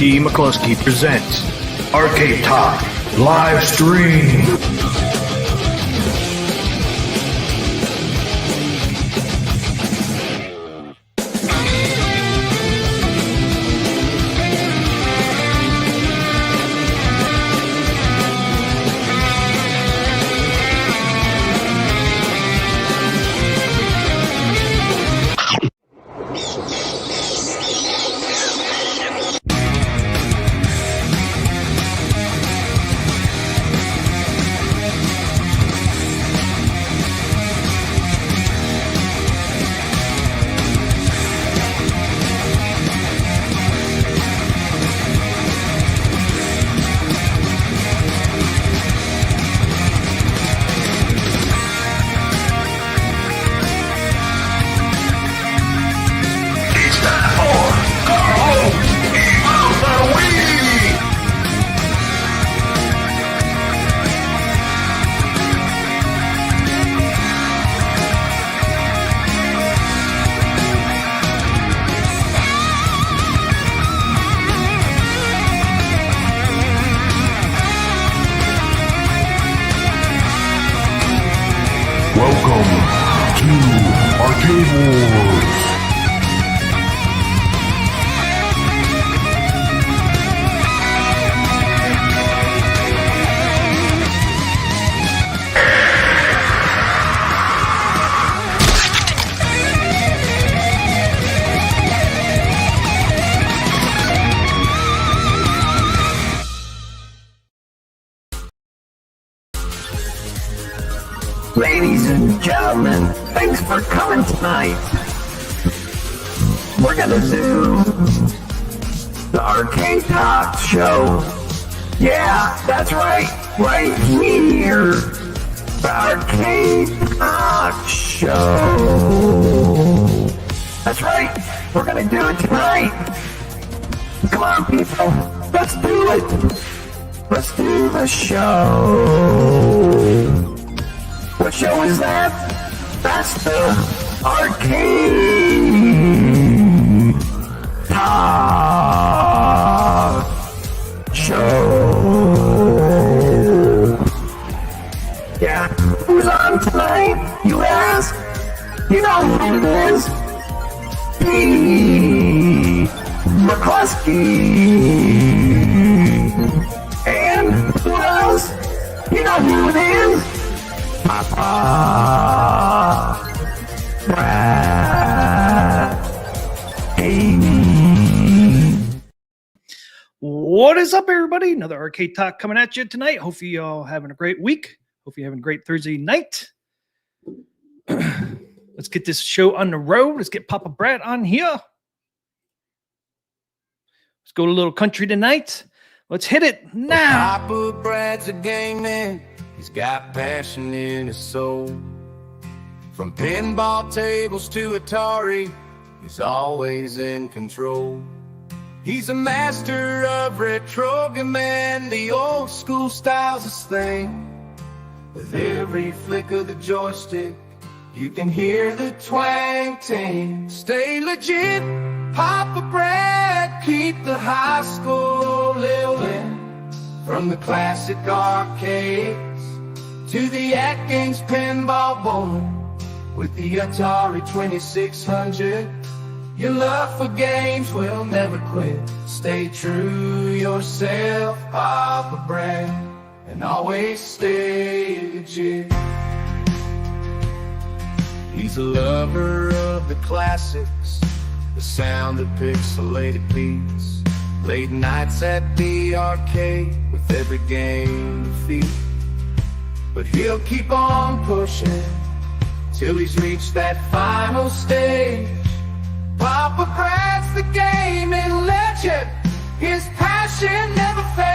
T. McCluskey presents Arcade Talk Live Stream. Welcome to Arcade Wars. Ladies and gentlemen, thanks for coming tonight. We're gonna do the Arcade Talk show. Yeah, that's right here. The Arcade Talk show. That's right, we're gonna do it tonight. Come on, people, let's do it. Let's do the show. What show is that? That's the Arcade Talk show. Yeah, who's on tonight, you ask? You know who it is. P. McCluskey. And who else? You know who it is? Papa Brad. What is up, everybody? Another Arcade Talk coming at you tonight. Hopefully you all having a great week. Hopefully you're having a great Thursday night. Let's get this show on the road. Let's get Papa Brad on here. Let's go to a little country tonight. Let's hit it now. Papa Brad's a game man. He's got passion in his soul. From pinball tables to Atari, he's always in control. He's a master of retrogaming, the old school style's his thing. With every flick of the joystick, you can hear the twang ting. Stay legit, Papa Brad, keep the high school living. From the classic arcades to the Atgames pinball board, with the Atari 2600, your love for games will never quit. Stay true yourself, Papa Brad, and always stay legit. He's a lover of the classics, the sound of pixelated beats, late nights at the arcade with every game to feel. But he'll keep on pushing till he's reached that final stage. Papa Brad's the gaming legend, his passion never fades.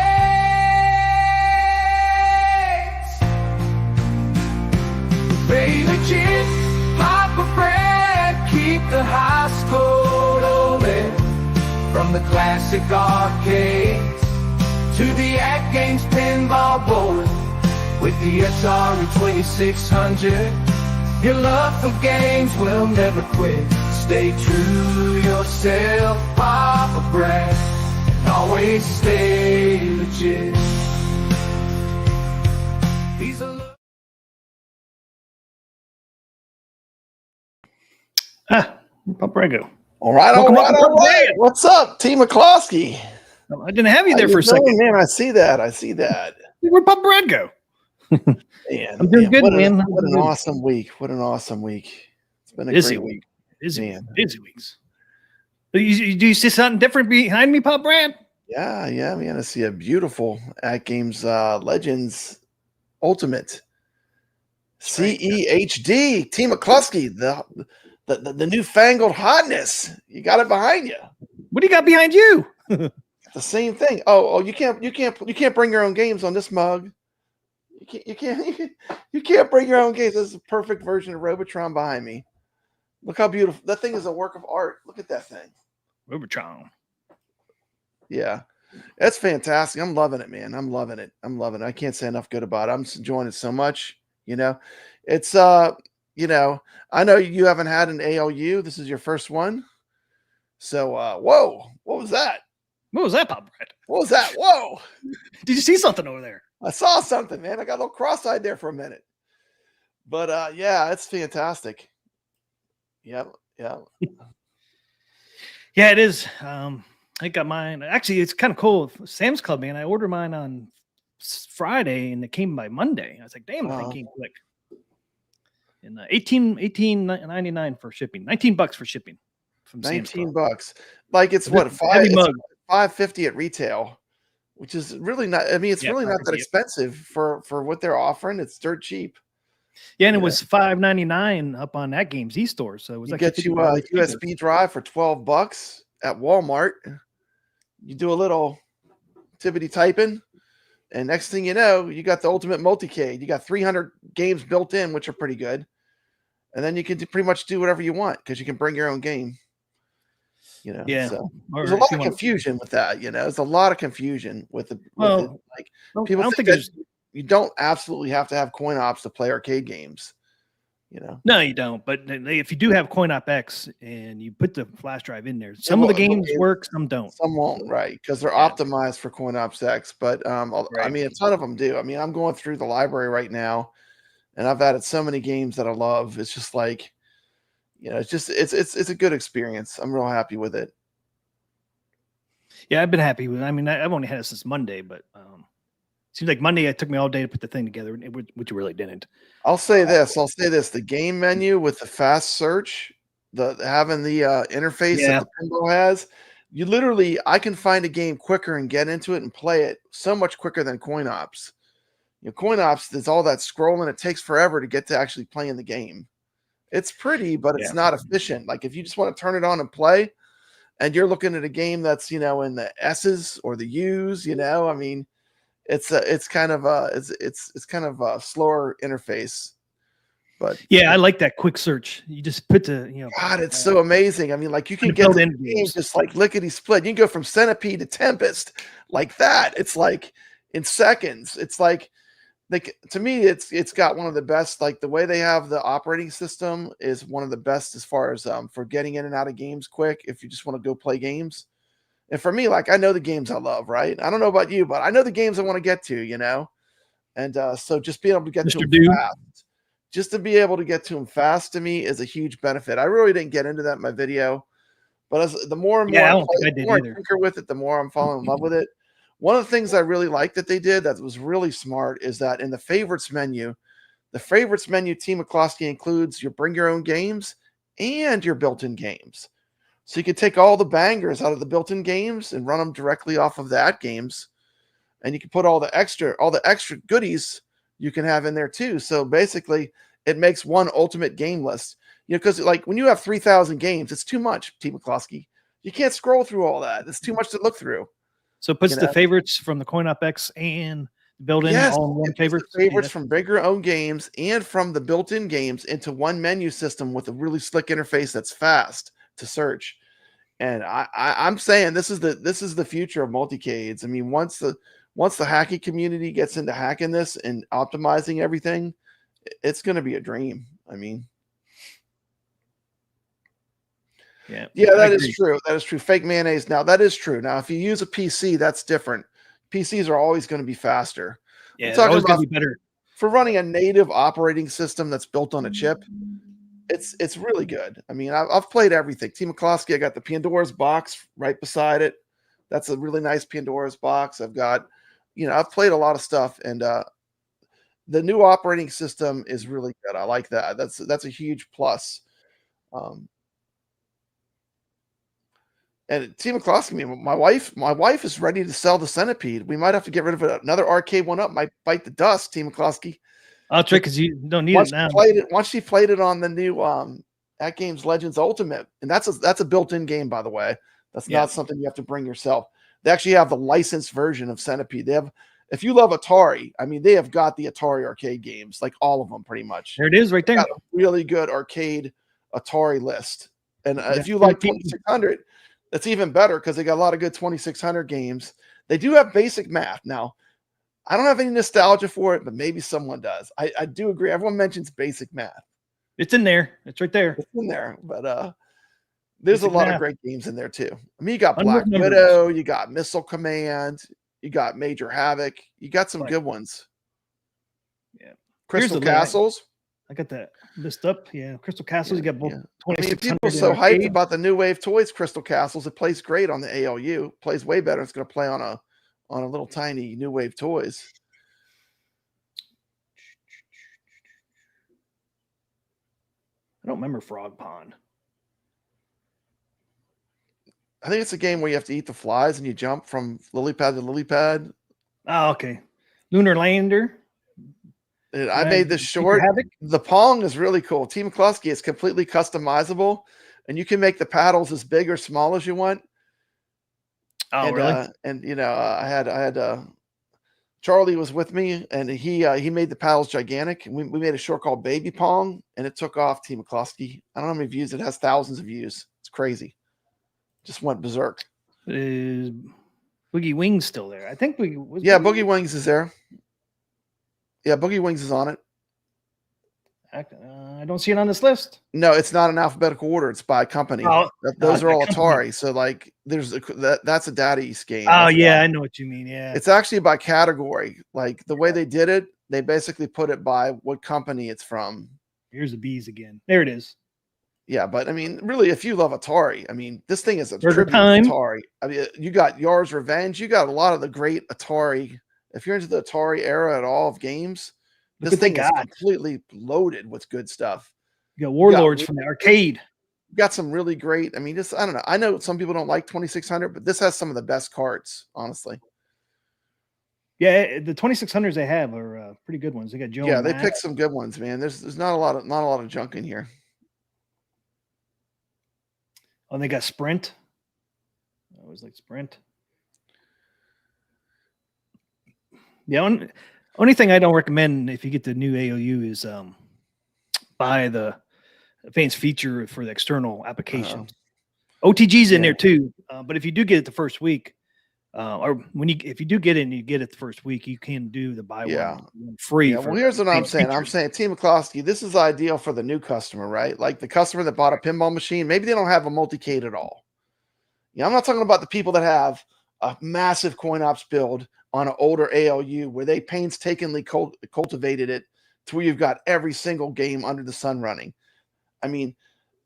Stay legit, Papa Brad, keep the high school rolling. From the classic arcades to the Atgames pinball board, with the Atari 2600, your love for games will never quit. Stay true yourself, Papa Brad, always stay legit. These are Pop Rego. All right, Welcome, all right, welcome, all right. Dan. What's up, T. McCloskey? I didn't have you How there you for a second. doing, man? I see that. I see that. Where'd Pop Brad go? Man, I'm doing good, what man. what an awesome week. What an awesome week. It's been a Busy great week. Busy, Man. busy weeks. Do you see something different behind me, Pop Brad? Yeah, man. I see a beautiful Atgames Legends Ultimate CEHD. T. McCluskey, the newfangled hotness. You got it behind you. What do you got behind you? The same thing. Oh, you can't bring your own games on this mug. You can't bring your own games. This is a perfect version of Robotron behind me. Look how beautiful that thing is. A work of art. Look at that thing. Robotron. Yeah, that's fantastic. I'm loving it, man. I'm loving it. I can't say enough good about it. I'm enjoying it so much. It's I know you haven't had an ALU. This is your first one. So whoa, what was that? What was that, Pop Brad? What was that? Whoa. Did you see something over there? I saw something, man. I got a little cross-eyed there for a minute. But yeah, it's fantastic. Yep. Yeah, it is. I got mine. Actually, it's kind of cool. Sam's Club, man. I ordered mine on Friday and it came by Monday. I was like, damn, the thing came quick. And $18.99 for shipping. $19 for shipping from Sam's Club. $19. Like it's what, $5.50 at retail, which is really not. I mean, it's really not that expensive for what they're offering. It's dirt cheap. Yeah, and it was $5.99 up on Atgames E-Store. So it was like get you a USB drive for $12 at Walmart. You do a little tippity typing, and next thing you know, you got the ultimate multicade. You got 300 games built in, which are pretty good. And then you can pretty much do whatever you want because you can bring your own game. Yeah. So there's a lot of confusion with that. There's a lot of confusion with it. Like people think that you don't absolutely have to have coin ops to play arcade games. No, you don't. But if you do have Coin Op X and you put the flash drive in there, some of the games work, some don't. Some won't, right? Because they're optimized for Coin Ops X. But I mean, a ton of them do. I mean, I'm going through the library right now, and I've added so many games that I love. It's just like, it's a good experience. I'm real happy with it. Yeah, I've been happy with it. I mean, I've only had it since Monday, but seems like Monday it took me all day to put the thing together, which really didn't. I'll say this. The game menu with the fast search, having the interface that the pinball has, I can find a game quicker and get into it and play it so much quicker than Coin Ops. Coin Ops, there's all that scrolling. It takes forever to get to actually playing the game. It's pretty, but it's not efficient. Like if you just want to turn it on and play, and you're looking at a game that's in the S's or the U's, I mean, it's kind of a slower interface. But yeah, I like that quick search. You just put God, it's so amazing. I mean, like you can get the game just like lickety split. You can go from Centipede to Tempest like that. It's like in seconds. It's like to me, it's got one of the best. Like the way they have the operating system is one of the best as far as for getting in and out of games quick. If you just want to go play games. And for me, like I know the games I love, right? I don't know about you, but I know the games I want to get to, And so just being able to get to them fast, just to be able to get to them fast to me is a huge benefit. I really didn't get into that in my video, but the more and more I tinker with it, the more I'm falling in love with it. One of the things I really like that they did that was really smart is that in the favorites menu, T. McCloskey includes your bring your own games and your built-in games. So you can take all the bangers out of the built-in games and run them directly off of the Atgames, and you can put all the extra goodies you can have in there too. So basically, it makes one ultimate game list. Because like when you have 3,000 games, it's too much, T. McCloskey. You can't scroll through all that. It's too much to look through. So it puts the favorites from the Coin Op X and built-in all in one favorites. The favorites from bigger own games and from the built-in games into one menu system with a really slick interface that's fast to search. And I'm saying this is the future of multicades. I mean, once the hacking community gets into hacking this and optimizing everything, it's going to be a dream. I mean, Yeah, that is true. That is true. Fake mayonnaise. Now that is true. Now, if you use a PC, that's different. PCs are always going to be faster. Yeah, I'm they're talking always going about to be better. for running a native operating system that's built on a chip. It's really good. I mean, I've played everything. Team McCloskey, I got the Pandora's box right beside it. That's a really nice Pandora's box. I've got, I've played a lot of stuff, and the new operating system is really good. I like that. That's a huge plus. And Team McCloskey, my wife is ready to sell the Centipede. We might have to get rid of it. Another arcade one up might bite the dust. Team McCloskey. I'll trick because you don't need it now. Once she played it on the new Atgames Legends Ultimate, and that's a built-in game, by the way. That's not something you have to bring yourself. They actually have the licensed version of Centipede. They have, if you love Atari, I mean, they have got the Atari arcade games, like all of them, pretty much. There it is, right there. Got a really good arcade Atari list. And if you like 2600, that's even better because they got a lot of good 2600 games. They do have basic math now. I don't have any nostalgia for it, but maybe someone does. I do agree. Everyone mentions basic math. It's in there. It's right there. It's in there. But there's a lot of great games in there too. I mean, you got Unreal Black numbers. Widow, you got Missile Command, you got Major Havoc, you got some good ones. Yeah. Crystal Castles. I got that list up. Yeah, Crystal Castles. You got both. I mean, people are so hyped about the New Wave Toys Crystal Castles. It plays great on the ALU. Plays way better. It's going to play on a little tiny New Wave Toys. I don't remember Frog Pond. I think it's a game where you have to eat the flies and you jump from lily pad to lily pad. Oh, okay. Lunar Lander. I made this short. The Pong is really cool. Team McCloskey is completely customizable, and you can make the paddles as big or small as you want. Oh, really? And I had Charlie was with me, and he made the paddles gigantic. And we made a short called Baby Pong, and it took off. Team McCloskey. I don't know how many views. It has thousands of views. It's crazy. Just went berserk. Is Boogie Wings still there? I think Boogie Wings is there. Yeah, Boogie Wings is on it. I don't see it on this list. No, it's not in alphabetical order. It's by company. Oh, those are all Atari. So like, that's a Data East game. Oh yeah, I know what you mean. Yeah, it's actually by category. Like the way they did it, they basically put it by what company it's from. Here's the bees again. There it is. Yeah, but I mean, really, if you love Atari, I mean, this thing is a tribute to Atari. I mean, you got Yar's Revenge. You got a lot of the great Atari. If you're into the Atari era at all of games, this thing is completely loaded with good stuff. You got Warlords from the arcade. You got some really great. I mean, I don't know. I know some people don't like 2600, but this has some of the best carts, honestly. Yeah, the 2600s they have are pretty good ones. They got Joe. Yeah, they picked some good ones, man. There's not a lot of junk in here. Oh, they got Sprint. I always like Sprint. The only thing I don't recommend if you get the new ALU is buy the advanced feature for the external applications. OTG's in there too, but if you do get it the first week, or if you do get it and you get it the first week, you can do the buy one free. Yeah, well, here's what I'm saying. I'm saying, Team McCloskey, this is ideal for the new customer, right? Like the customer that bought a pinball machine, maybe they don't have a multicade at all. Yeah, I'm not talking about the people that have a massive coin ops build on an older ALU where they painstakingly cultivated it to where you've got every single game under the sun running. I mean,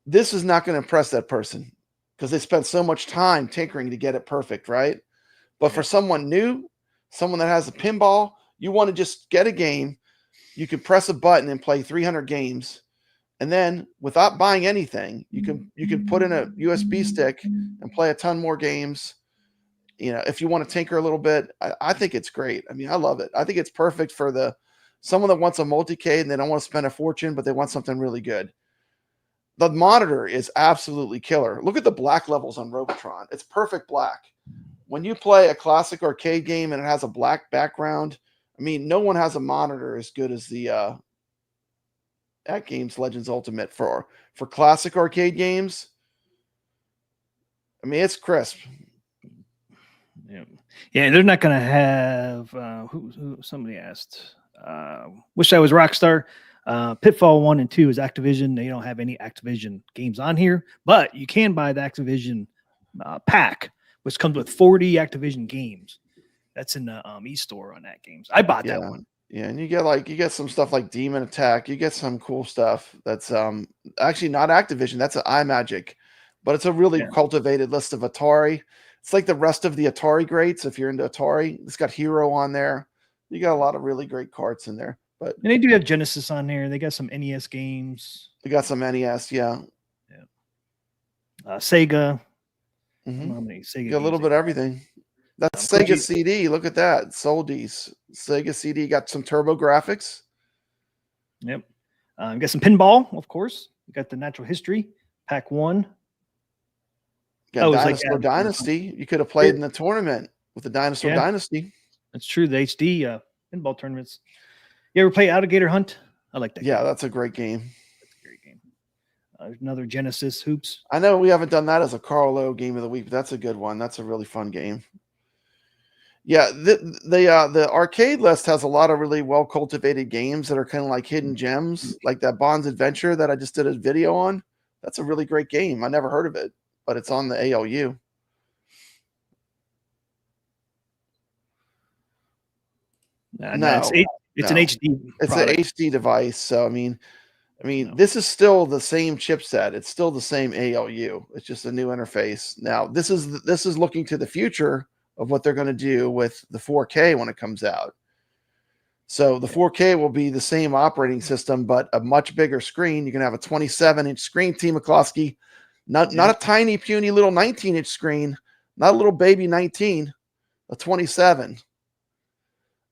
this is not going to impress that person because they spent so much time tinkering to get it perfect, right? But for someone new, someone that has a pinball, you want to just get a game. You can press a button and play 300 games. And then without buying anything, you can put in a USB stick and play a ton more games. If you want to tinker a little bit, I think it's great. I mean, I love it. I think it's perfect for someone that wants a multicade and they don't want to spend a fortune, but they want something really good. The monitor is absolutely killer. Look at the black levels on Robotron. It's perfect black. When you play a classic arcade game and it has a black background, I mean, no one has a monitor as good as the Atgames Legends Ultimate for classic arcade games. I mean, it's crisp. Yeah, they're not going to have who somebody asked. Wish I was Rockstar. Pitfall 1 and 2 is Activision. They don't have any Activision games on here, but you can buy the Activision pack, which comes with 40 Activision games. That's in the e-store on Atgames. I bought that one. Yeah, and you get some stuff like Demon Attack. You get some cool stuff that's actually not Activision. That's an iMagic, but it's a really cultivated list of Atari. It's like the rest of the Atari greats. If you're into Atari, it's got Hero on there. You got a lot of really great carts in there. But and they do have Genesis on there. They got some NES games. They got some NES, yeah. Sega. Mm-hmm. How many Sega? You got a little bit of everything. That's Sega CD. Look at that. Soldies. Sega CD got some Turbo Graphics. Yep. Got some pinball, of course. You got the Natural History Pack 1. Got Dinosaur Dynasty. You could have played in the tournament with the Dinosaur Dynasty. That's true. The HD pinball tournaments. You ever play Alligator Hunt? I like that. Yeah, game. That's a great game. That's a great game. Another Genesis Hoops. I know we haven't done that as a Carl O game of the week, but that's a good one. That's a really fun game. Yeah, the arcade list has a lot of really well cultivated games that are kind of like hidden gems, like that Bond's Adventure that I just did a video on. That's a really great game. I never heard of it, but it's on the ALU. No, it's an HD. It's an HD device. So I mean, this is still the same chipset. It's still the same ALU. It's just a new interface. Now, this is looking to the future of what they're going to do with the 4K when it comes out. So the 4K will be the same operating system, but a much bigger screen. You can have a 27-inch screen, T. McCloskey, not a tiny, puny little 19-inch screen, not a little baby 19, a 27.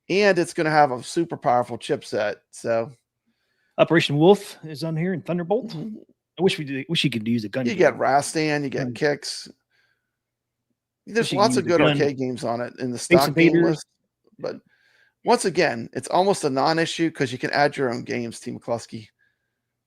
And it's going to have a super powerful chipset. So Operation Wolf is on here and Thunderbolt. I wish you could use a gun. You get Rastan, you get Kicks. There's lots of good arcade games on it in the stock game list. But once again, it's almost a non-issue because you can add your own games, Team McCluskey.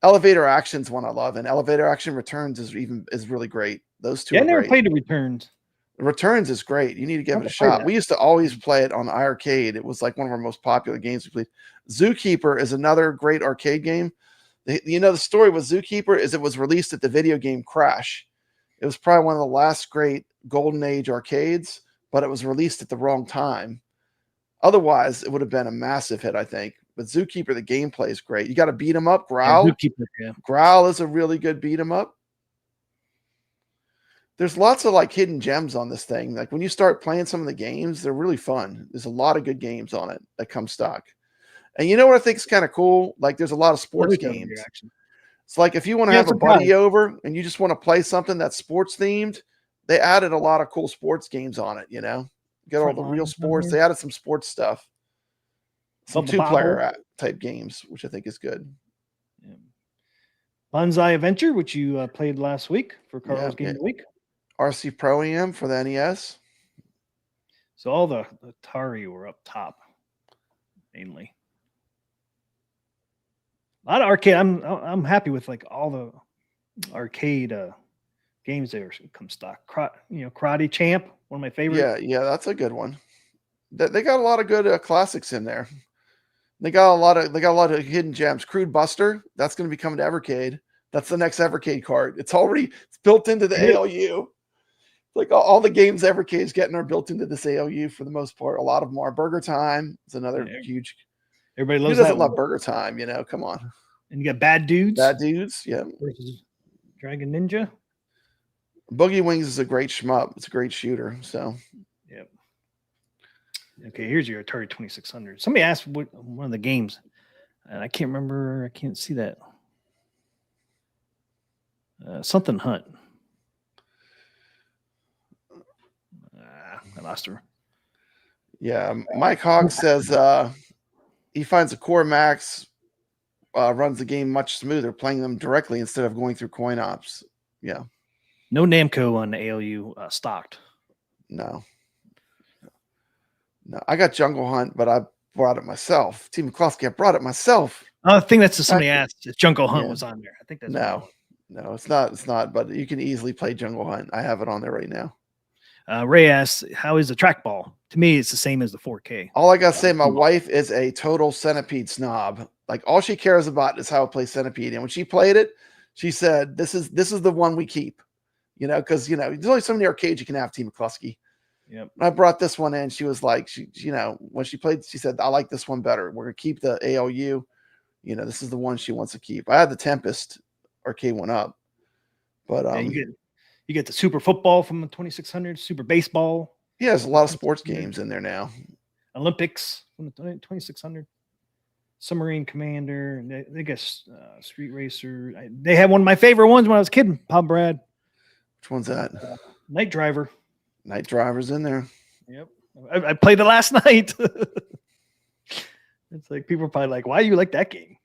Elevator Action's one I love, and Elevator Action Returns is really great. Those two. I never played the Returns. Returns is great. You need to give it a shot. We used to always play it on the iArcade. It was like one of our most popular games we played. Zookeeper is another great arcade game. The story with Zookeeper is it was released at the video game Crash. It was probably one of the last great golden age arcades, but it was released at the wrong time. Otherwise, it would have been a massive hit, I think. But Zookeeper, the gameplay is great. You got to beat 'em up. Growl. Growl is a really good beat 'em up. There's lots of like hidden gems on this thing. Like when you start playing some of the games, they're really fun. There's a lot of good games on it that come stock. And you know what I think is kind of cool? Like there's a lot of sports games. It's like if you want to have a buddy over and you just want to play something that's sports themed, they added a lot of cool sports games on it, you know? Get all the real sports. They added some sports stuff. Some two-player type games, which I think is good. Yeah. Bonsai Adventure, which you played last week for Carl's Game of the Week. RC Pro Am for the NES. So all the Atari were up top, mainly. A lot of arcade. I'm happy with like all the arcade games there come stock. Karate Champ, one of my favorites. Yeah, that's a good one. They got a lot of good classics in there. They got a lot of hidden gems. Crude Buster, that's going to be coming to Evercade. That's the next Evercade card. It's built into the ALU. Like all the games Evercade is getting are built into this ALU for the most part. A lot of them are. Burger Time is another huge. Everybody loves. Who doesn't love Burger Time? You know, come on. And you got Bad Dudes. Bad Dudes, yeah. Versus Dragon Ninja. Boogie Wings is a great shmup. It's a great shooter. So. Yep. Okay, here's your Atari 2600. Somebody asked what one of the games, and I can't remember. I can't see that. Something Hunt. I lost her. Yeah, Mike Hogg says he finds a Core Max runs the game much smoother, playing them directly instead of going through coin ops. Yeah. No Namco on the ALU stocked. No, I got Jungle Hunt, but I brought it myself. Team McCloskey, I brought it myself. I think that's what somebody asked. If Jungle Hunt was on there. I think that's no, it's not. It's not. But you can easily play Jungle Hunt. I have it on there right now. Ray asks, "How is the trackball?" To me, it's the same as the 4K. All I gotta say, my wife is a total Centipede snob, Like all she cares about is how to play Centipede. And when she played it, she said, "This is the one we keep." You know, because there's only so many arcades you can have, Team McCluskey. Yep. I brought this one in. She was like, when she played, she said, "I like this one better. We're gonna keep the ALU. This is the one she wants to keep." I had the Tempest arcade one up, but you get the Super Football from the 2600, Super Baseball. Yeah, there's a lot of sports games in there now. Olympics from the 2600, Submarine Commander. They got Street Racer. They had one of my favorite ones when I was a kid. Pop Brad. Which one's that? Night Driver. Night Driver's in there. Yep. I played it last night. It's like people are probably like, "Why do you like that game?"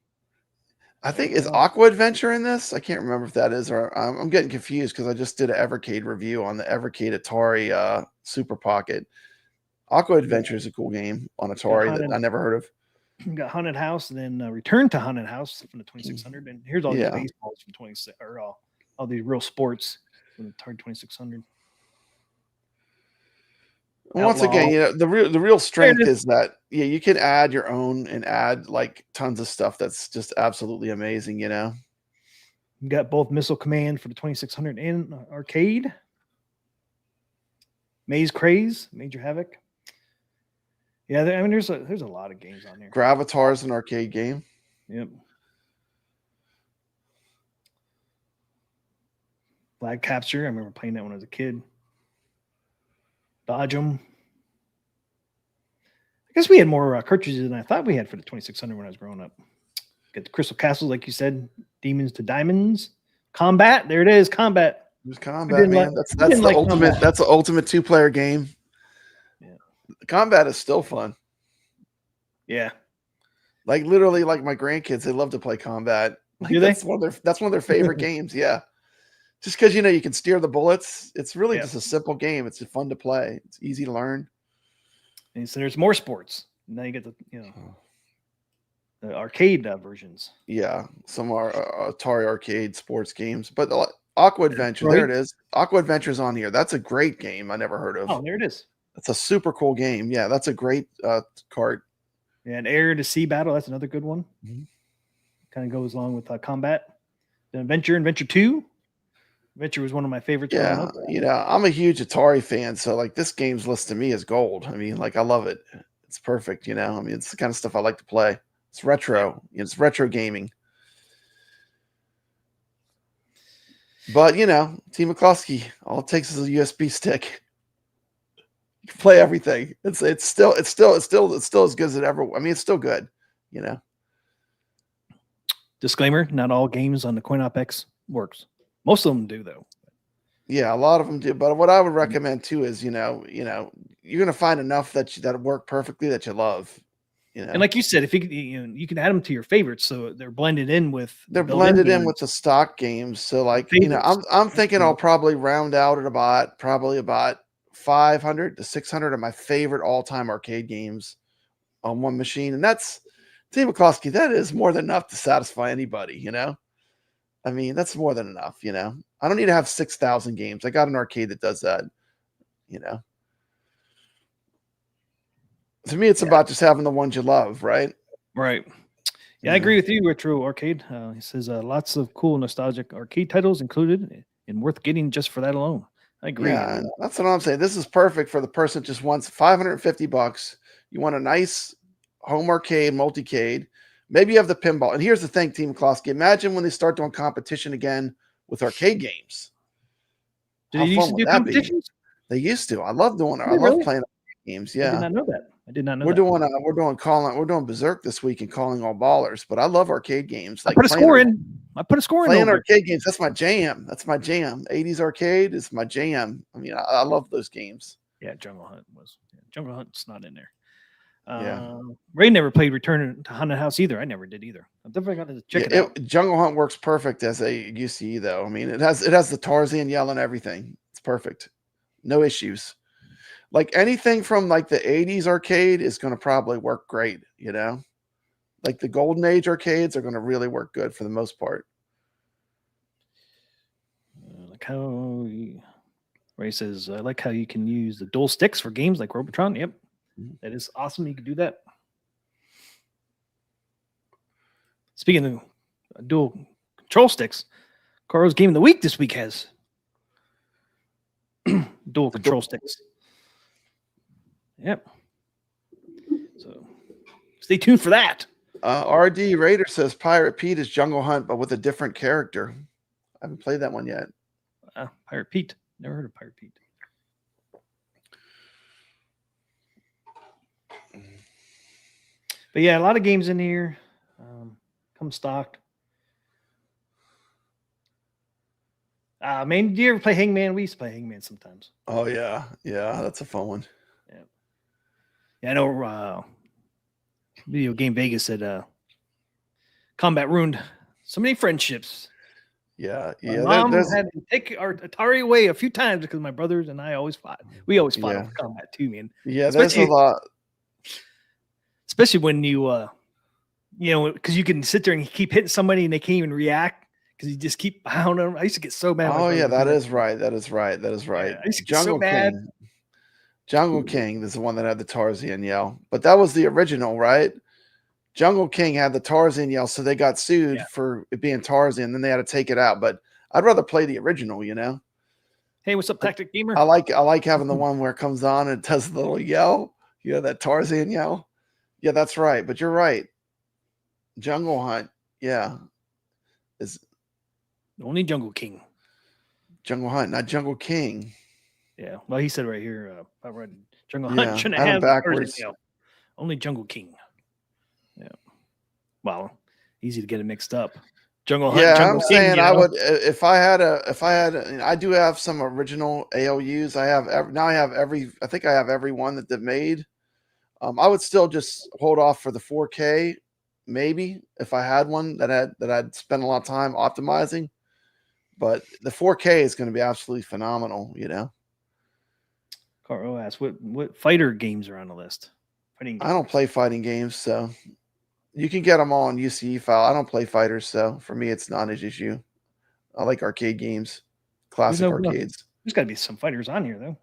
I think is Aqua Adventure in this. I can't remember if that is, or I'm getting confused because I just did an Evercade review on the Evercade Atari Super Pocket. Aqua Adventure is a cool game on Atari that I never heard of. You got Haunted House, and then Return to Haunted House from the 2600. And here's all the baseballs from 26, or all these real sports from the Atari 2600. Once again, the real strength is that you can add your own and add like tons of stuff that's just absolutely amazing. You got both Missile Command for the 2600 and arcade. Maze Craze, Major Havoc. Yeah, there's a lot of games on there. Gravatar's an arcade game. Yep. Flag Capture. I remember playing that when I was a kid. Dodge 'em. I guess we had more cartridges than I thought we had for the 2600 when I was growing up. Got the Crystal Castles, like you said, Demons to Diamonds, Combat. There it is, Combat. There's Combat, man. That's the ultimate. Combat. That's the ultimate 2-player game. Yeah. Combat is still fun. Yeah. Like literally, like my grandkids, they love to play Combat. Like, do they? That's one of their favorite games. Yeah. Just because you can steer the bullets, it's really just a simple game. It's fun to play. It's easy to learn. And so there's more sports. Now you get the arcade versions. Yeah, some are Atari arcade sports games, but Aqua Adventure, there it is. Aqua Adventure's on here. That's a great game. I never heard of. Oh, there it is. That's a super cool game. Yeah, that's a great card. Yeah, and Air to Sea Battle. That's another good one. Mm-hmm. Kind of goes along with Combat. Then Adventure 2. Adventure was one of my favorites. Yeah, I'm a huge Atari fan, so like this game's list to me is gold. I mean, like I love it. It's perfect, I mean, it's the kind of stuff I like to play. It's retro. It's retro gaming. But Team McCluskey, all it takes is a USB stick. You can play everything. It's still as good as it ever. I mean, it's still good. Disclaimer: not all games on the CoinOpX works. Most of them do, though. Yeah, a lot of them do. But what I would recommend too is, you're going to find enough that work perfectly that you love. And like you said, if you can add them to your favorites, so they're blended in with. They're blended in with the stock games. So like, I'm thinking I'll probably round out at about 500 to 600 of my favorite all-time arcade games on one machine, and that's Team McCluskey. That is more than enough to satisfy anybody. I mean, that's more than enough, I don't need to have 6,000 games. I got an arcade that does that, To me, it's about just having the ones you love, right? Right. Yeah, I agree with you, Retro Arcade. He says lots of cool nostalgic arcade titles included and worth getting just for that alone. I agree. Yeah, that's what I'm saying. This is perfect for the person that just wants $550. You want a nice home arcade, multicade. Maybe you have the pinball. And here's the thing, Team McCluskey. Imagine when they start doing competition again with arcade games. Did they used to do competitions? They used to. I love doing it. I love playing games. Yeah. I did not know that. We're doing Berserk this week and calling all ballers, but I love arcade games. Like I put a score in. Playing arcade games. That's my jam. 80s arcade is my jam. I mean, I love those games. Yeah, Jungle Hunt's not in there. Yeah. Ray never played Return to Haunted House either. I never did either. I'm definitely got to check it out. Jungle Hunt works perfect as a UCE though. I mean, it has the Tarzan yell and everything. It's perfect. No issues. Like anything from like the 80s arcade is going to probably work great, Like the Golden Age arcades are going to really work good for the most part. Like how Ray says, I like how you can use the dual sticks for games like Robotron. Yep. That is awesome. You can do that. Speaking of dual control sticks, Carl's game of the week this week has dual control sticks. Yep. So stay tuned for that. RD Raider says Pirate Pete is Jungle Hunt, but with a different character. I haven't played that one yet. Pirate Pete. Never heard of Pirate Pete. But yeah, a lot of games in here. Come stocked. Man, do you ever play Hangman? We used to play Hangman sometimes. Oh yeah, yeah, that's a fun one. Yeah, I know. Video Game Vegas said combat ruined so many friendships. Yeah. Mom had to take our Atari away a few times because my brothers and I always fought. We always fought over combat too, man. Yeah, there's a lot. Especially when you because you can sit there and keep hitting somebody and they can't even react because you just keep pounding them. I used to get so mad. Oh yeah, that is right. That is right. Yeah, I used to get so mad. Jungle King is the one that had the Tarzan yell, but that was the original, right? Jungle King had the Tarzan yell, so they got sued for it being Tarzan. Then they had to take it out. But I'd rather play the original, you know. Hey, what's up, Tactic Gamer? I like having the one where it comes on and it does the little yell. You know, that Tarzan yell. Yeah, that's right. But you're right. Jungle Hunt, is only Jungle King. Jungle Hunt, not Jungle King. Yeah, well, he said right here, I read Jungle Hunt shouldn't have backwards. Only Jungle King. Yeah, well, easy to get it mixed up. Jungle Hunt. Yeah, Jungle I'm King, saying I would if I had I do have some original ALUs. I have I think I have every one that they've made. I would still just hold off for the 4K, maybe if I had one that I'd spend a lot of time optimizing. But the 4K is going to be absolutely phenomenal, you know. Carl asks, what fighter games are on the list? I don't play fighting games, so you can get them all on UCE file. I don't play fighters, so for me, it's not an issue. I like arcade games, classic arcades. There's got to be some fighters on here, though.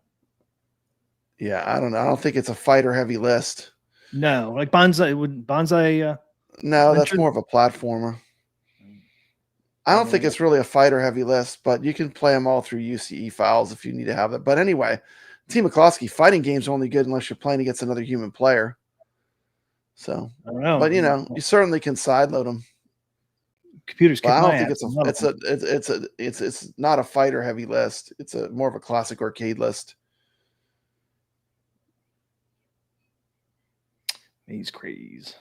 Yeah, I don't know. I don't think it's a fighter-heavy list. No, like Bonsai. No, that's more of a platformer. I don't think it's really a fighter-heavy list, but you can play them all through UCE files if you need to have it. But anyway, T. McCloskey, fighting games are only good unless you're playing against another human player. So, I don't know. But you know, you certainly can sideload them. Computers. But I don't think it's not a fighter-heavy list. It's more of a classic arcade list. Maze Craze.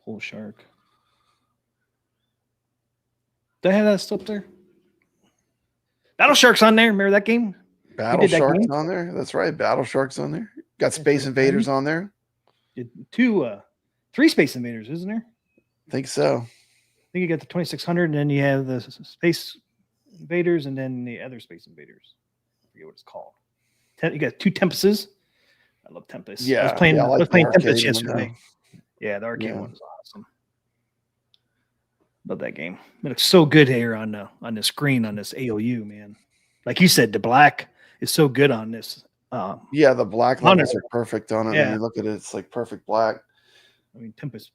Bull Shark. Do I have that stuff there? Battle Shark's on there. Remember that game? Battle Shark's on there. That's right. Battle Shark's on there. Got Space Invaders on there. Three Space Invaders, isn't there? I think so. I think you got the 2600, and then you have the Space Invaders, and then the other Space Invaders. I forget what it's called. You got two Tempests. I love Tempest. Yeah, I was playing Tempest yesterday. Yeah, the arcade one was awesome. Love that game. It looks so good here on the screen on this ALU, man. Like you said, the black is so good on this. The black levels are perfect on it. Yeah. When you look at it, it's like perfect black. I mean, Tempest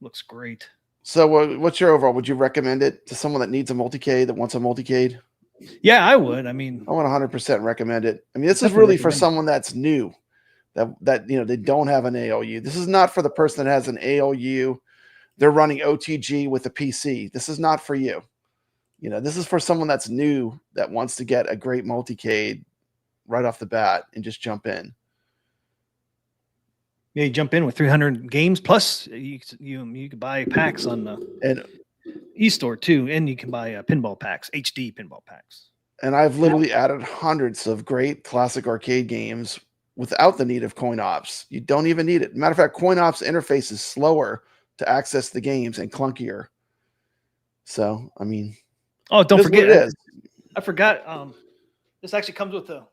looks great. So, what's your overall? Would you recommend it to someone that needs a multicade, that wants a multicade? Yeah, I would. I mean, I would 100% recommend it. I mean, this is really for someone that's new, that they don't have an ALU. This is not for the person that has an ALU. They're running OTG with a PC. This is not for you. You know, this is for someone that's new that wants to get a great multicade right off the bat and just jump in. Yeah, you jump in with 300 games plus you can buy packs on the E-Store too, and you can buy pinball packs, HD pinball packs. And I've literally added hundreds of great classic arcade games without the need of coin ops. You don't even need it. Matter of fact, coin ops interface is slower to access the games and clunkier. So, I mean, don't forget, I forgot. This actually comes with the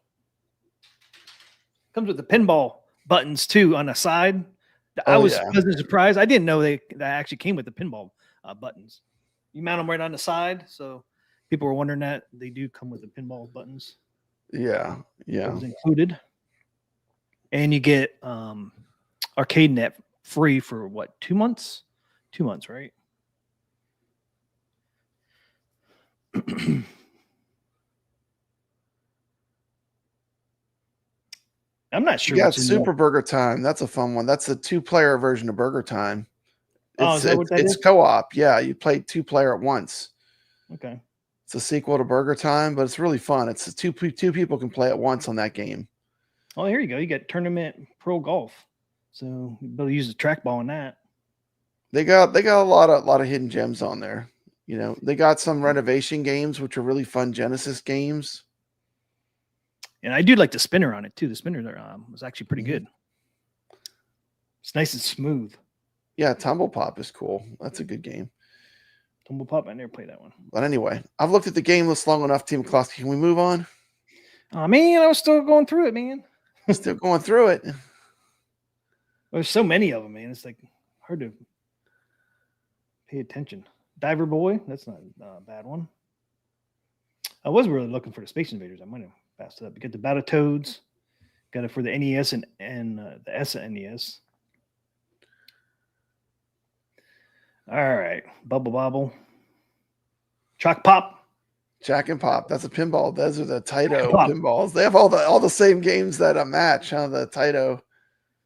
pinball buttons too on the side. I was pleasantly surprised. I didn't know that actually came with the pinball buttons. You mount them right on the side, so people were wondering that they do come with the pinball buttons. Yeah. That was included, and you get Arcade Net free for what, 2 months? 2 months, right? I'm not sure. Yeah, it's Super Burger Time. That's a fun one. That's a 2-player version of Burger Time. Is that what that is? It's co-op. Yeah, you play 2-player at once. Okay. It's a sequel to Burger Time, but it's really fun. It's two people can play at once on that game. Oh, here you go. You got Tournament Pro Golf. So you better use the trackball in that. They got a lot of hidden gems on there. You know, they got some renovation games, which are really fun Genesis games. And I do like the spinner on it too. The spinner was actually pretty good. It's nice and smooth. Yeah, Tumble Pop is cool. That's a good game. Tumble Pop, I never played that one. But anyway, I've looked at the game list long enough, Team McCloskey. Can we move on? Oh, man, I was still going through it, man. Still going through it. There's so many of them, man. It's like hard to pay attention. Diver Boy, that's not a bad one. I was really looking for the Space Invaders. I might have passed it up. You get the Battletoads. Got it for the NES and the SNES. All right. Bubble Bobble. Chalk Pop. Jack and Pop. That's a pinball. Those are the Taito pinballs. They have all the same games that match, huh? The Taito.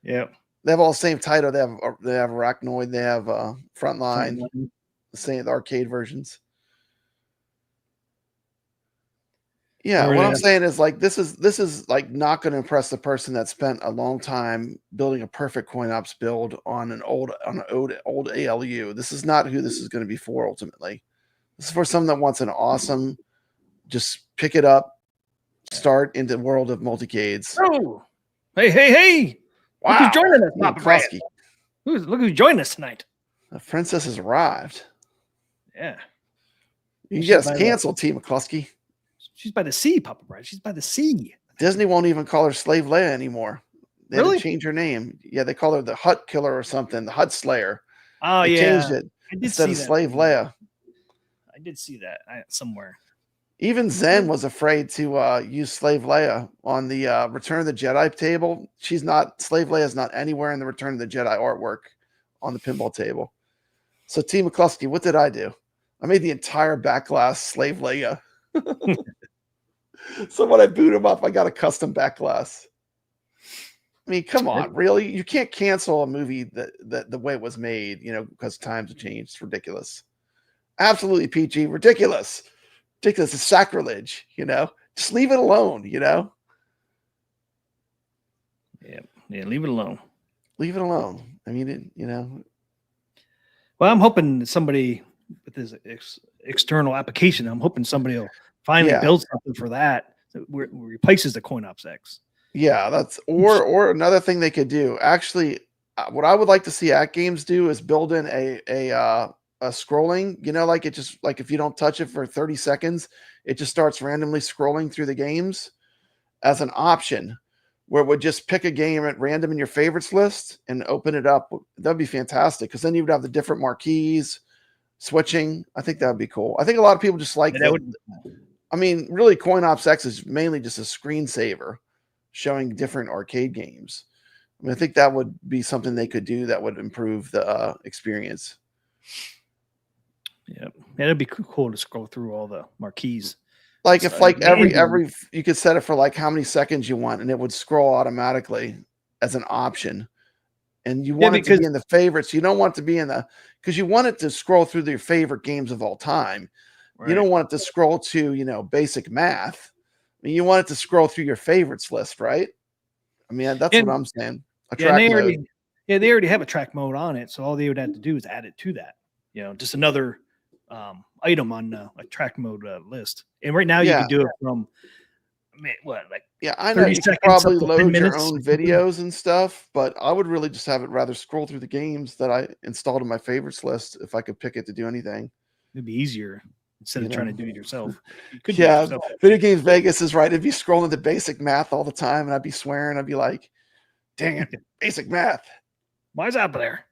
Yep. They have all the same Taito. They have Arachnoid. They have Frontline. The same arcade versions. Yeah, what I'm saying is like this is like not going to impress the person that spent a long time building a perfect coin ops build on an old ALU. This is not who this is going to be for ultimately. This is for someone that wants an awesome, just pick it up, start into the world of multicades. Oh, hey! Wow. Look who's joining us, Papa Brad. Look who's joining us tonight. The princess has arrived. Yeah, you get us canceled, Team McCluskey. She's by the sea, Papa Brad. She's by the sea. Disney won't even call her Slave Leia anymore. They had to change her name. Yeah, they call her the Hut Killer or something, the Hut Slayer. Oh, they changed it instead of Slave Leia. I did see that somewhere. Even Zen was afraid to use Slave Leia on the Return of the Jedi table. Slave Leia is not anywhere in the Return of the Jedi artwork on the pinball table. So Team McCluskey, what did I do? I made the entire back glass Slave Leia. So when I boot him up, I got a custom back glass. I mean, come on, really? You can't cancel a movie that the way it was made, because times have changed. It's ridiculous. Absolutely PG, ridiculous. Ridiculous. It's sacrilege, Just leave it alone, Yeah, leave it alone. Leave it alone. I mean, Well, I'm hoping somebody with this external application, I'm hoping somebody will finally build something for that replaces the Coin Ops X. Yeah, that's or another thing they could do. Actually, what I would like to see Atgames do is build in a scrolling. Like it just like if you don't touch it for 30 seconds, it just starts randomly scrolling through the games as an option, where it would just pick a game at random in your favorites list and open it up. That'd be fantastic because then you would have the different marquees switching. I think that would be cool. I think a lot of people just like really Coin Ops X is mainly just a screensaver showing different arcade games. I mean, I think that would be something they could do that would improve the experience. Yeah, it'd be cool to scroll through all the marquees. Like if like every you could set it for like how many seconds you want, and it would scroll automatically as an option. And you want it to be in the favorites. You don't want it to be because you want it to scroll through your favorite games of all time. Right. You don't want it to scroll to, basic math. I mean, you want it to scroll through your favorites list, right? I mean, that's what I'm saying. They already have a track mode on it. So all they would have to do is add it to that, just another item on a track mode list. And right now you can do it from, I know you can probably load your own videos and stuff, but I would really just have it rather scroll through the games that I installed in my favorites list if I could pick it to do anything. It'd be easier instead of trying to do it yourself. Video Games Vegas is right. It'd be scrolling the basic math all the time, and I'd be swearing. I'd be like, dang it, basic math. Why is that there?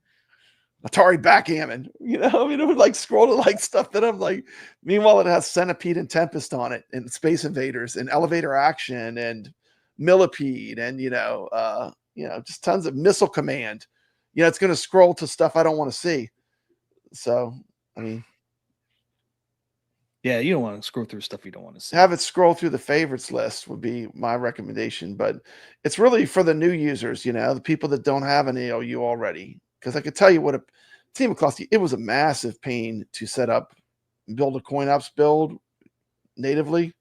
Atari backgammon, it would like scroll to like stuff that I'm like, meanwhile it has Centipede and Tempest on it and Space Invaders and Elevator Action and Millipede and, just tons of Missile Command, you know, it's going to scroll to stuff I don't want to see. So, I mean, yeah, you don't want to scroll through stuff you don't want to see. have it scroll through the favorites list would be my recommendation, but it's really for the new users, you know, the people that don't have an ALU already. Because I could tell you what a team would cost you. It was a massive pain to set up, build a coin ops build natively.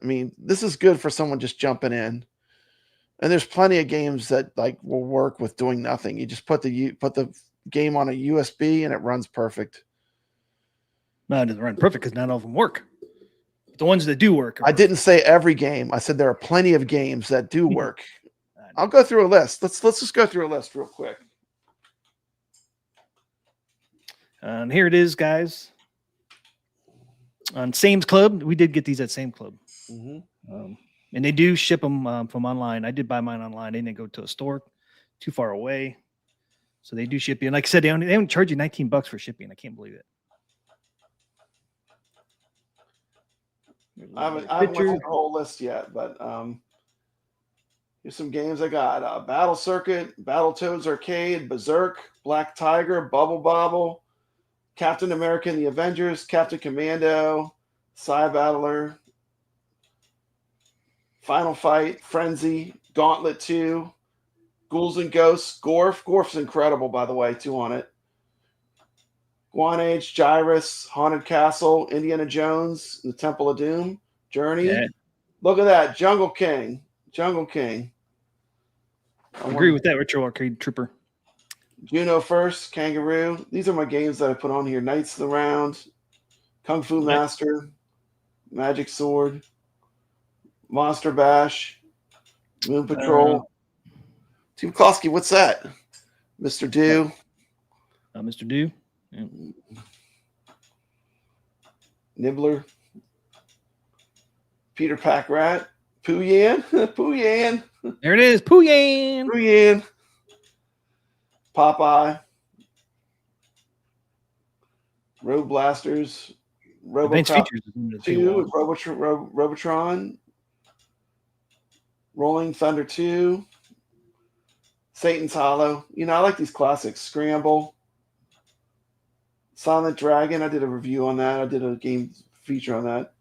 I mean, this is good for someone just jumping in. And there's plenty of games that like will work with doing nothing. You just put the game on a USB and it runs perfect. No, it doesn't run perfect because not all of them work. The ones that do work. I didn't say every game. I said there are plenty of games that do work. I'll go through a list. Let's just go through a list real quick. And here it is, guys. On Sam's Club, we did get these at Sam's Club. Mm-hmm. And they do ship them from online. I did buy mine online. They didn't go to a store too far away. So they do ship you. And like I said, they only charge you $19 for shipping. I can't believe it. I haven't went through the whole list yet, but here's some games I got. Battle Circuit, Battletoads Arcade, Berserk, Black Tiger, Bubble Bobble, Captain America and the Avengers, Captain Commando, Psy Battler, Final Fight, Frenzy, Gauntlet 2, Ghouls and Ghosts, Gorf. Gorf's incredible, by the way, 2 on it. Guan Age, Gyrus, Haunted Castle, Indiana Jones, The Temple of Doom, Journey. Yeah. Look at that, Jungle King. Jungle King. I agree with that, Retro Arcade Trooper. Juno First, Kangaroo. These are my games that I put on here. Knights of the Round, Kung Fu Master, Magic Sword, Monster Bash, Moon Patrol. Team Klosky, what's that? Mr. Do. Mr. Do. Yeah. Nibbler, Peter Pack Rat, Pooh Yan, Pooh Yan. There it is, Pooh Yan. Pooh Yan. Popeye, Road Blasters, RoboCop 2, Robotron, Rolling Thunder 2, Satan's Hollow. You know, I like these classics. Scramble, Silent Dragon. I did a review on that. I did a game feature on that.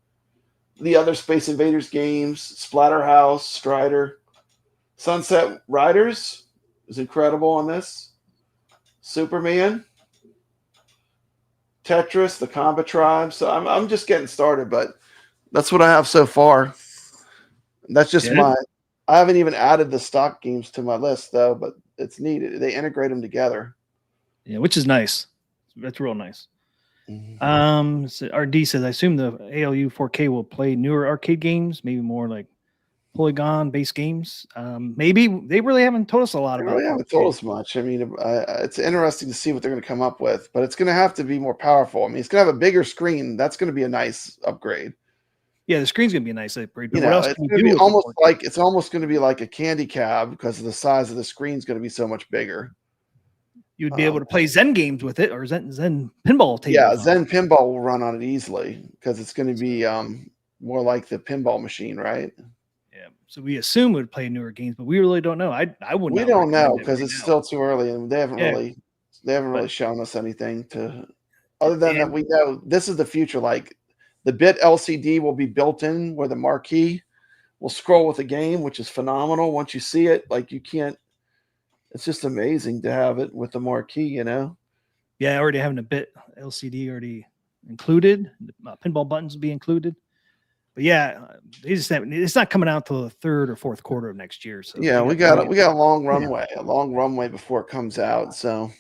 The other Space Invaders games, Splatterhouse, Strider, Sunset Riders is incredible on this. Superman, Tetris, the Combat Tribe. So I'm just getting started, but that's what I have so far. That's just I haven't even added the stock games to my list though, but it's neat. They integrate them together. Yeah, which is nice. That's real nice. Mm-hmm. So RD says, I assume the ALU 4K will play newer arcade games, maybe more like Polygon-based games. Maybe they really haven't told us a lot about it. They really haven't told us much. I mean, it's interesting to see what they're going to come up with, but it's going to have to be more powerful. I mean, it's going to have a bigger screen. That's going to be a nice upgrade. Yeah, the screen's going to be a nice upgrade. But what else can you do? It's almost going to be like a candy cab because of the size of the screen's going to be so much bigger. You'd be able to play Zen games with it, or Zen pinball table. Yeah, Zen pinball will run on it easily because it's going to be more like the pinball machine, right? Yeah. So we assume it would play newer games, but we really don't know. I wouldn't. We don't know because it's still too early, and they haven't really shown us anything other than that we know this is the future. Like the bit LCD will be built in where the marquee will scroll with the game, which is phenomenal. Once you see it, like you can't. It's just amazing to have it with the marquee, you know? Yeah, already having a bit LCD already included. The pinball buttons will be included. But yeah, it's not coming out till the 3rd or 4th quarter of next year. So yeah, we got a long runway before it comes out. So,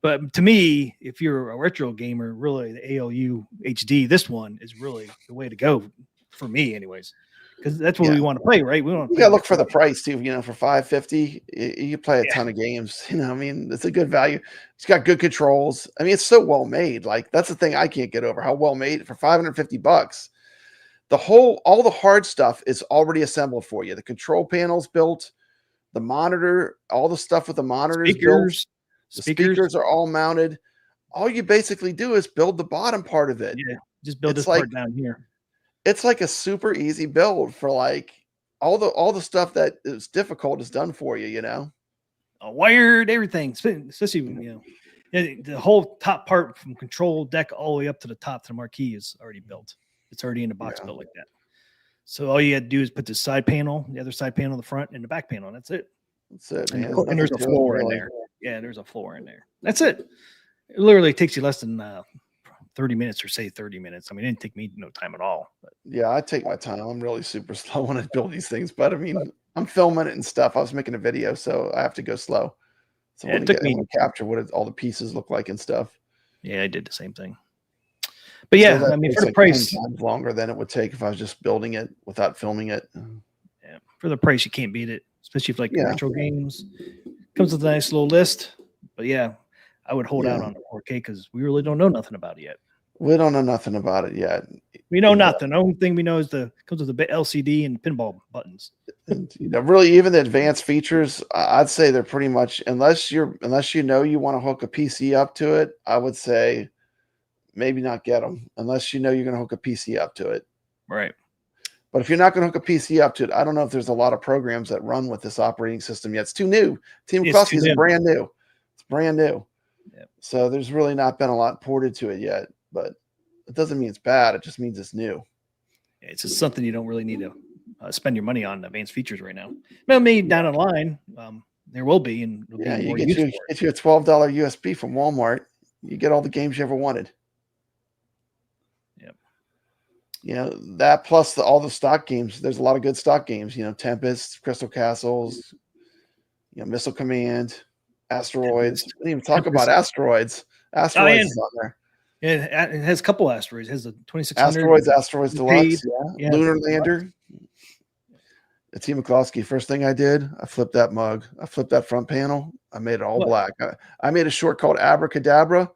but to me, if you're a retro gamer, really the ALU HD, this one is really the way to go for me, anyways. Because that's what we want to play, right? We want to look for the price too. You know, for $550, you play a ton of games. You know, I mean, it's a good value. It's got good controls. I mean, it's so well made. Like that's the thing I can't get over. How well made for $550. All the hard stuff is already assembled for you. The control panel's built, the monitor, all the stuff with the monitors built. The speakers are all mounted. All you basically do is build the bottom part of it. Yeah, just build this part down here. It's like a super easy build for like all the stuff that is difficult is done for you, you know? wired, everything, especially the whole top part from control deck all the way up to the top to the marquee is already built. It's already in the box built like that. So all you had to do is put the side panel, the other side panel, the front, and the back panel. And that's it. That's it, man. And there's a floor in there. Yeah, there's a floor in there. That's it. It literally takes you less than 30 minutes or say 30 minutes. I mean, it didn't take me no time at all. But. Yeah, I take my time. I'm really super slow when I build these things. But I mean, I'm filming it and stuff. I was making a video, so I have to go slow. So it took me to capture what all the pieces look like and stuff. Yeah, I did the same thing. But yeah, so I mean, for the price, 10 times longer than it would take if I was just building it without filming it. Yeah, for the price, you can't beat it, especially if like retro games. Comes with a nice little list. But yeah, I would hold out on the 4K because we really don't know nothing about it yet. We don't know nothing about it yet. We know nothing. The only thing we know is comes with a bit LCD and pinball buttons. And, really, even the advanced features, I'd say they're pretty much unless you know you want to hook a PC up to it. I would say maybe not get them unless you know you're going to hook a PC up to it. Right. But if you're not going to hook a PC up to it, I don't know if there's a lot of programs that run with this operating system yet. It's too new. Team McCluskey is brand new. It's brand new. Yep. So there's really not been a lot ported to it yet. But it doesn't mean it's bad. It just means it's new. It's just something you don't really need to spend your money on advanced features right now. Maybe down the line, there will be. And you get you a $12 USB from Walmart. You get all the games you ever wanted. Yep. That plus all the stock games. There's a lot of good stock games. Tempest, Crystal Castles, Missile Command, Asteroids. We didn't even talk about Asteroids. Asteroids is on there. It has a couple asteroids. It has the 2600 Asteroids Deluxe, Lunar Lander. The Team McCluskey. First thing I did, I flipped that mug. I flipped that front panel. I made it all black. I made a short called Abracadabra.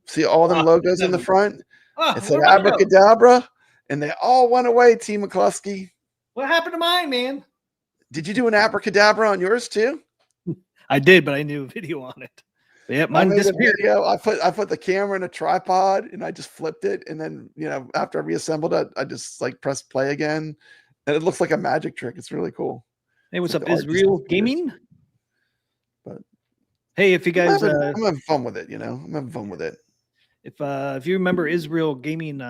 See all them logos in the front? It said Abracadabra, and they all went away, Team McCluskey. What happened to mine, man? Did you do an Abracadabra on yours too? I did, but I did a video on it. Yeah, mine disappeared. I put the camera in a tripod and I just flipped it, and then after I reassembled it, I just pressed play again, and it looks like a magic trick. It's really cool. Hey, what's up? Is Real Gaming? But hey, if you guys, I'm having fun with it. I'm having fun with it. If you remember Israel Gaming,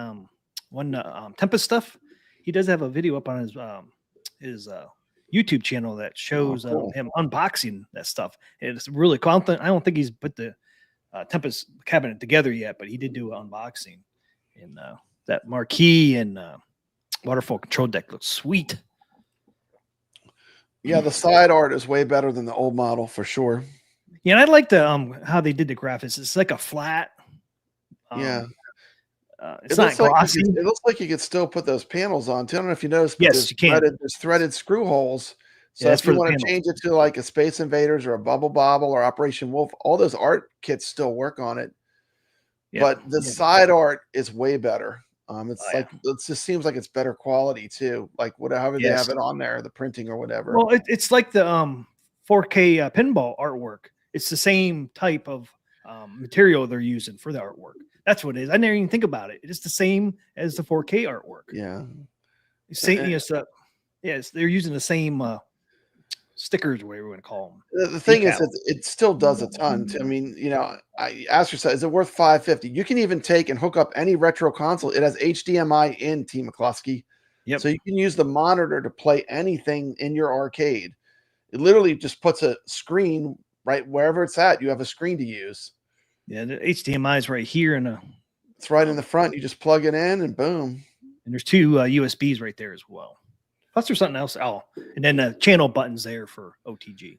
Tempest stuff, he does have a video up on his YouTube channel that shows him unboxing that stuff. It's really cool. I don't think he's put the Tempest cabinet together yet, but he did do an unboxing. And that marquee and waterfall control deck looks sweet. Yeah, the side art is way better than the old model for sure. Yeah, and I like the how they did the graphics. It's like a flat. It's not glossy. It looks like you could still put those panels on. I don't know if you noticed. But yes, you can. There's threaded screw holes. So if you want to change it to like a Space Invaders or a Bubble Bobble or Operation Wolf, all those art kits still work on it. Yeah. But the side art is way better. It just seems like it's better quality too. Like whatever they have it on there, the printing or whatever. Well, it's like the 4K pinball artwork. It's the same type of material they're using for the artwork. That's what it is. I never even think about it. It's the same as the 4K artwork. Yeah. They're using the same stickers, whatever you want to call them. The thing is, it still does a ton. I mean, I ask yourself, is it worth $550? You can even take and hook up any retro console. It has HDMI in, Team McCluskey. Yep. So you can use the monitor to play anything in your arcade. It literally just puts a screen right wherever it's at. You have a screen to use. Yeah, the HDMI is right here, it's right in the front. You just plug it in, and boom. And there's two USBs right there as well. Plus, there's something else. Oh, and then the channel buttons there for OTG.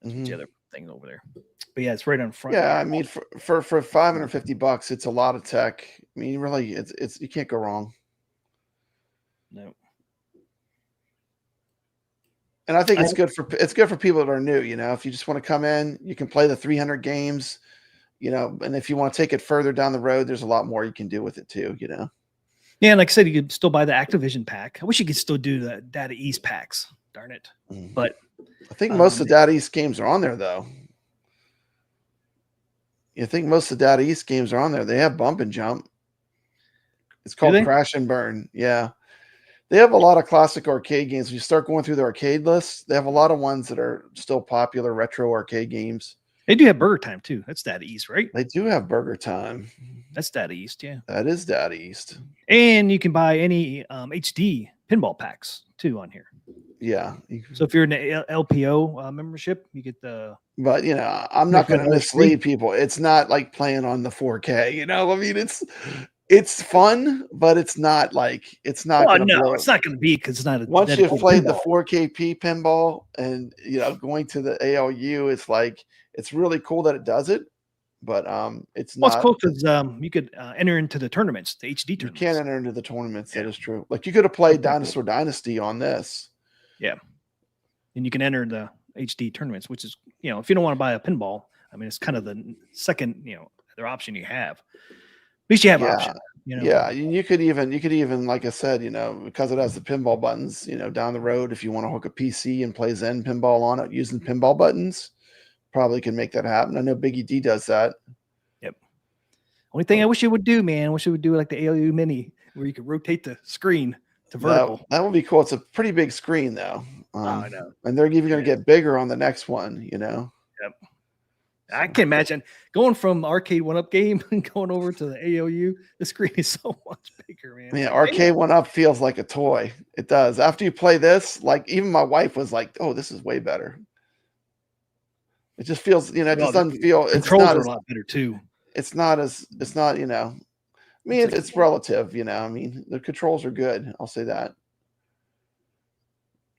That's the other thing over there. But yeah, it's right on front. Yeah, I mean, for $550, it's a lot of tech. I mean, really, it's you can't go wrong. No. And I think it's good for people that are new. If you just want to come in, you can play the 300 games. And if you want to take it further down the road, there's a lot more you can do with it too. Yeah, and like I said, you could still buy the Activision pack. I wish you could still do the Data East packs. Darn it! But I think most of the Data East games are on there, though. You think most of the Data East games are on there? They have Bump and Jump. It's called Crash and Burn. Yeah, They have a lot of classic arcade games. When you start going through the arcade list, they have a lot of ones that are still popular retro arcade games. They do have Burger Time too. That's Data East, right? They do have Burger Time. That's Data East, yeah. That is Data East. And you can buy any HD pinball packs too on here. Yeah. So if you're in the LPO membership, you get the. But I'm not going to mislead people. It's not like playing on the 4K. I mean, it's fun, but it's not like it's not. Well, no, it's not going to be because it's not. Once you've played the 4KP pinball and going to the ALU, it's like it's really cool that it does it. But it's not. Well, it's cool because you could enter into the tournaments, the HD tournaments. You can't enter into the tournaments. Yeah. That is true. Like you could have played Dinosaur Dynasty on this. Yeah, and you can enter the HD tournaments, which is if you don't want to buy a pinball, I mean it's kind of the second other option you have. At least you have option. Yeah, you could even like I said, because it has the pinball buttons, down the road if you want to hook a PC and play Zen Pinball on it using pinball buttons, probably can make that happen. I know Biggie D does that. Yep. Only thing I wish it would do, man, I wish it would do like the ALU Mini where you could rotate the screen to vertical. That would be cool. It's a pretty big screen though. I know. And they're even going to get bigger on the next one, Yep. I can imagine going from arcade 1-up game and going over to the ALU. The screen is so much bigger, man. Yeah, arcade 1-up feels like a toy. It does. After you play this, like even my wife was like, "Oh, this is way better." It just feels, it just doesn't feel. It's not a lot better too. It's not. I mean, it's relative. I mean, the controls are good. I'll say that.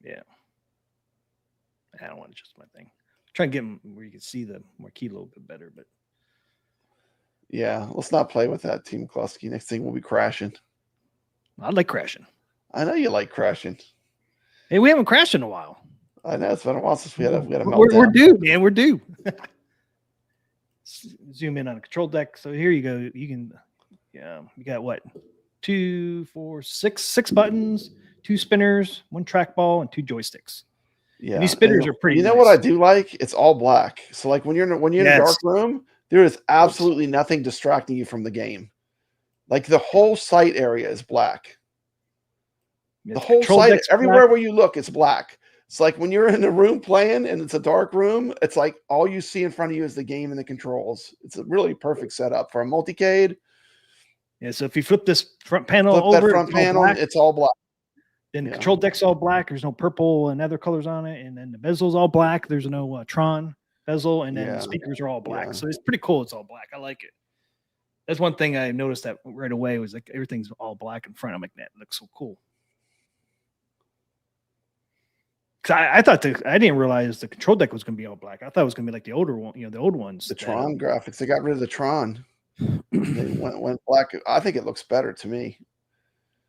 Yeah. I don't want to adjust my thing. Try and get them where you can see the marquee a little bit better, but yeah, let's not play with that, Team McCluskey. Next thing we'll be crashing. I like crashing. I know you like crashing. Hey, we haven't crashed in a while. I know it's been a while since we had a meltdown. We're due, man. We're due. Zoom in on a control deck. So here you go. You can, you got what? 2, 4, 6 buttons, 2 spinners, 1 trackball, and 2 joysticks. Yeah, and these spinners are pretty. You know what I do like? It's all black. So like when you're in a dark room, there is absolutely nothing distracting you from the game. Like the whole sight area is black. The whole sight, everywhere where you look, it's black. It's like when you're in a room playing and it's a dark room, it's like all you see in front of you is the game and the controls. It's a really perfect setup for a multicade. Yeah. So if you flip this front panel over, it's all black. Then the control deck's all black. There's no purple and other colors on it. And then the bezel's all black. There's no Tron bezel. And then the speakers are all black. Yeah. So it's pretty cool. It's all black. I like it. That's one thing I noticed that right away was like everything's all black in front. I'm like, that looks so cool. Cause I thought I didn't realize the control deck was going to be all black. I thought it was going to be like the older one, the old ones. The Tron graphics. They got rid of the Tron. They went black. I think it looks better to me.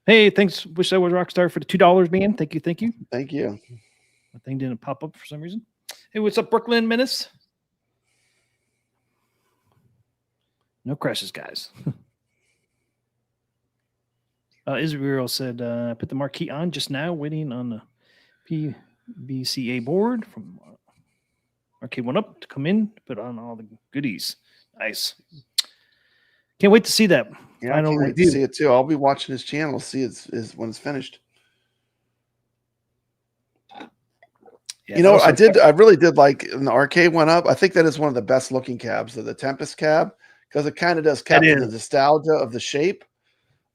Hey, thanks. Wish I was Rockstar for the $2, man. Thank you. Thank you. My thing didn't pop up for some reason. Hey, what's up, Brooklyn Menace? No crashes, guys. Israel said, put the marquee on just now, waiting on the PBCA board from Arcade 1-Up to come in, put on all the goodies. Nice. Can't wait to see that. Yeah, I can't wait to see it too. I'll be watching his channel, see it when it's finished. Yeah, I really did like in the Arcade 1-Up. I think that is one of the best looking cabs of the Tempest cab because it kind of does capture the nostalgia of the shape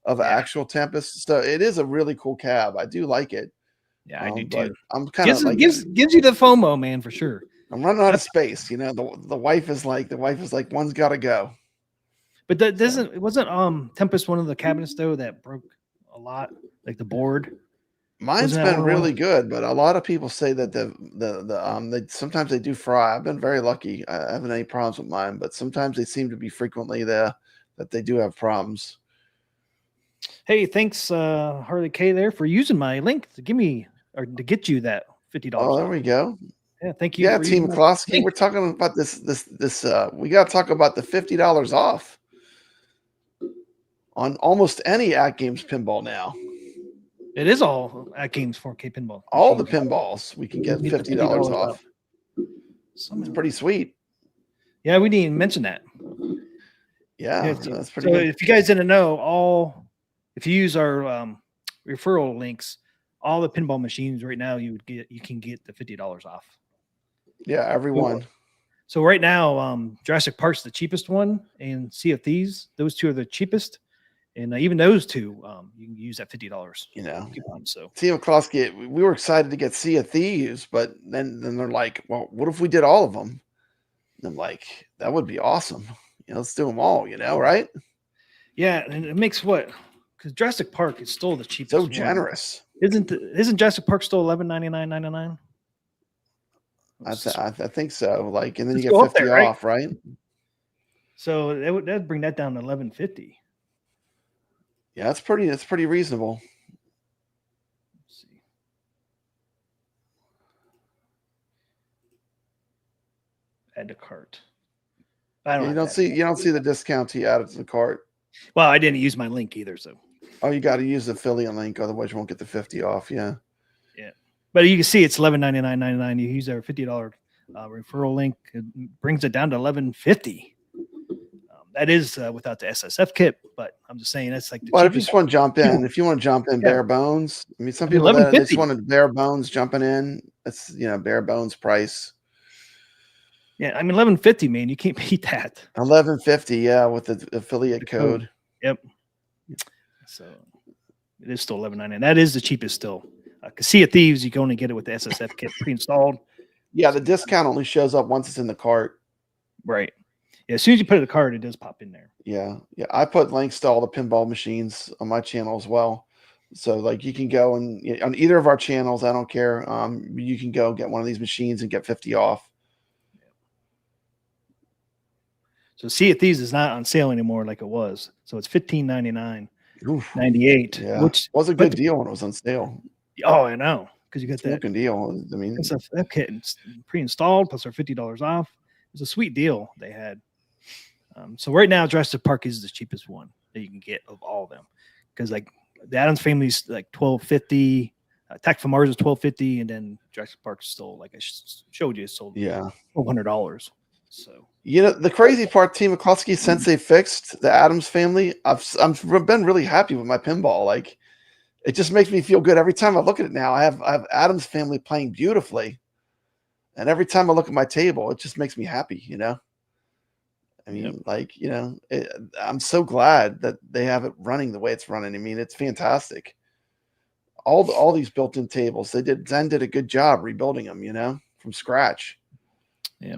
of an actual Tempest. So it is a really cool cab. I do like it. Yeah, I do too. I'm kind of like gives you the FOMO, man, for sure. I'm running out of space. The wife is like one's got to go. But wasn't Tempest one of the cabinets though that broke a lot, like the board? Mine's been really good, but a lot of people say that they sometimes they do fry. I've been very lucky. I haven't any problems with mine, but sometimes they seem to be frequently there that they do have problems. Hey, thanks Harley K there for using my link to get you that $50. Oh, there we go. Yeah, thank you. Yeah, Team McCloskey, we're talking about this. We got to talk about the $50 off on almost any Atgames pinball now. It is all Atgames 4K pinball. All the pinballs we can get $50 off. It's pretty sweet. Yeah, we didn't even mention that. Yeah, that's pretty. So good. If you guys didn't know, if you use our referral links, all the pinball machines right now you can get the $50 off. Yeah, everyone. So right now, Jurassic Park's the cheapest one, and Sea of Thieves, those two are the cheapest. And even those two, you can use that $50. You know, coupon, so Team McCloskey, we were excited to get Sea of Thieves, but then they're like, well, what if we did all of them? And I'm like, that would be awesome. Let's do them all, right? Yeah, and it makes what? Because Jurassic Park is still the cheapest. So generous. Isn't Jurassic Park still $11.99.99? I think so. Like, and then Let's you get 50 there, right? off, right? So that'd bring that down to $11.50. Yeah, that's pretty reasonable. Let's see. Add to cart. You don't see the discount till you add it to the cart. Well, I didn't use my link either, so. Oh, you got to use the affiliate link, otherwise you won't get the 50 off. Yeah. Yeah, but you can see it's $11.99.99. You use our $50 referral link, it brings it down to $11.50. That is without the SSF kit, but I'm just saying that's like. Well, if you just want to jump in, bare bones. I mean, some people they just wanted bare bones jumping in. That's bare bones price. Yeah, I mean $11.50, man. You can't beat that. $11.50, yeah, with the affiliate code. Yep. So it is still $11.99. That is the cheapest still. Because Sea of Thieves, you can only get it with the SSF kit pre-installed. Yeah, the discount only shows up once it's in the cart. Right. Yeah, as soon as you put it in the cart, it does pop in there. Yeah. I put links to all the pinball machines on my channel as well. So like you can go and on either of our channels, I don't care. You can go get one of these machines and get 50 off. So Sea of Thieves is not on sale anymore like it was. So it's $15.99.98. Yeah, which was a good deal when it was on sale. Oh, I know, because you got that looking deal. I mean, it's a kit pre-installed plus our $50 off. It's a sweet deal they had. So right now, Jurassic Park is the cheapest one that you can get of all of them, because like the Addams Family's like $12.50, Attack from Mars is $12.50, and then Jurassic Park is still, like I showed you, it's sold $1,200. So the crazy part, Team McCloskey, since they fixed the Addams Family, I've been really happy with my pinball. Like, it just makes me feel good every time I look at it. Now I have Addams Family playing beautifully, and every time I look at my table, it just makes me happy. I mean, I'm so glad that they have it running the way it's running. I mean, it's fantastic. All these built-in tables, Zen did a good job rebuilding them, from scratch. Yeah.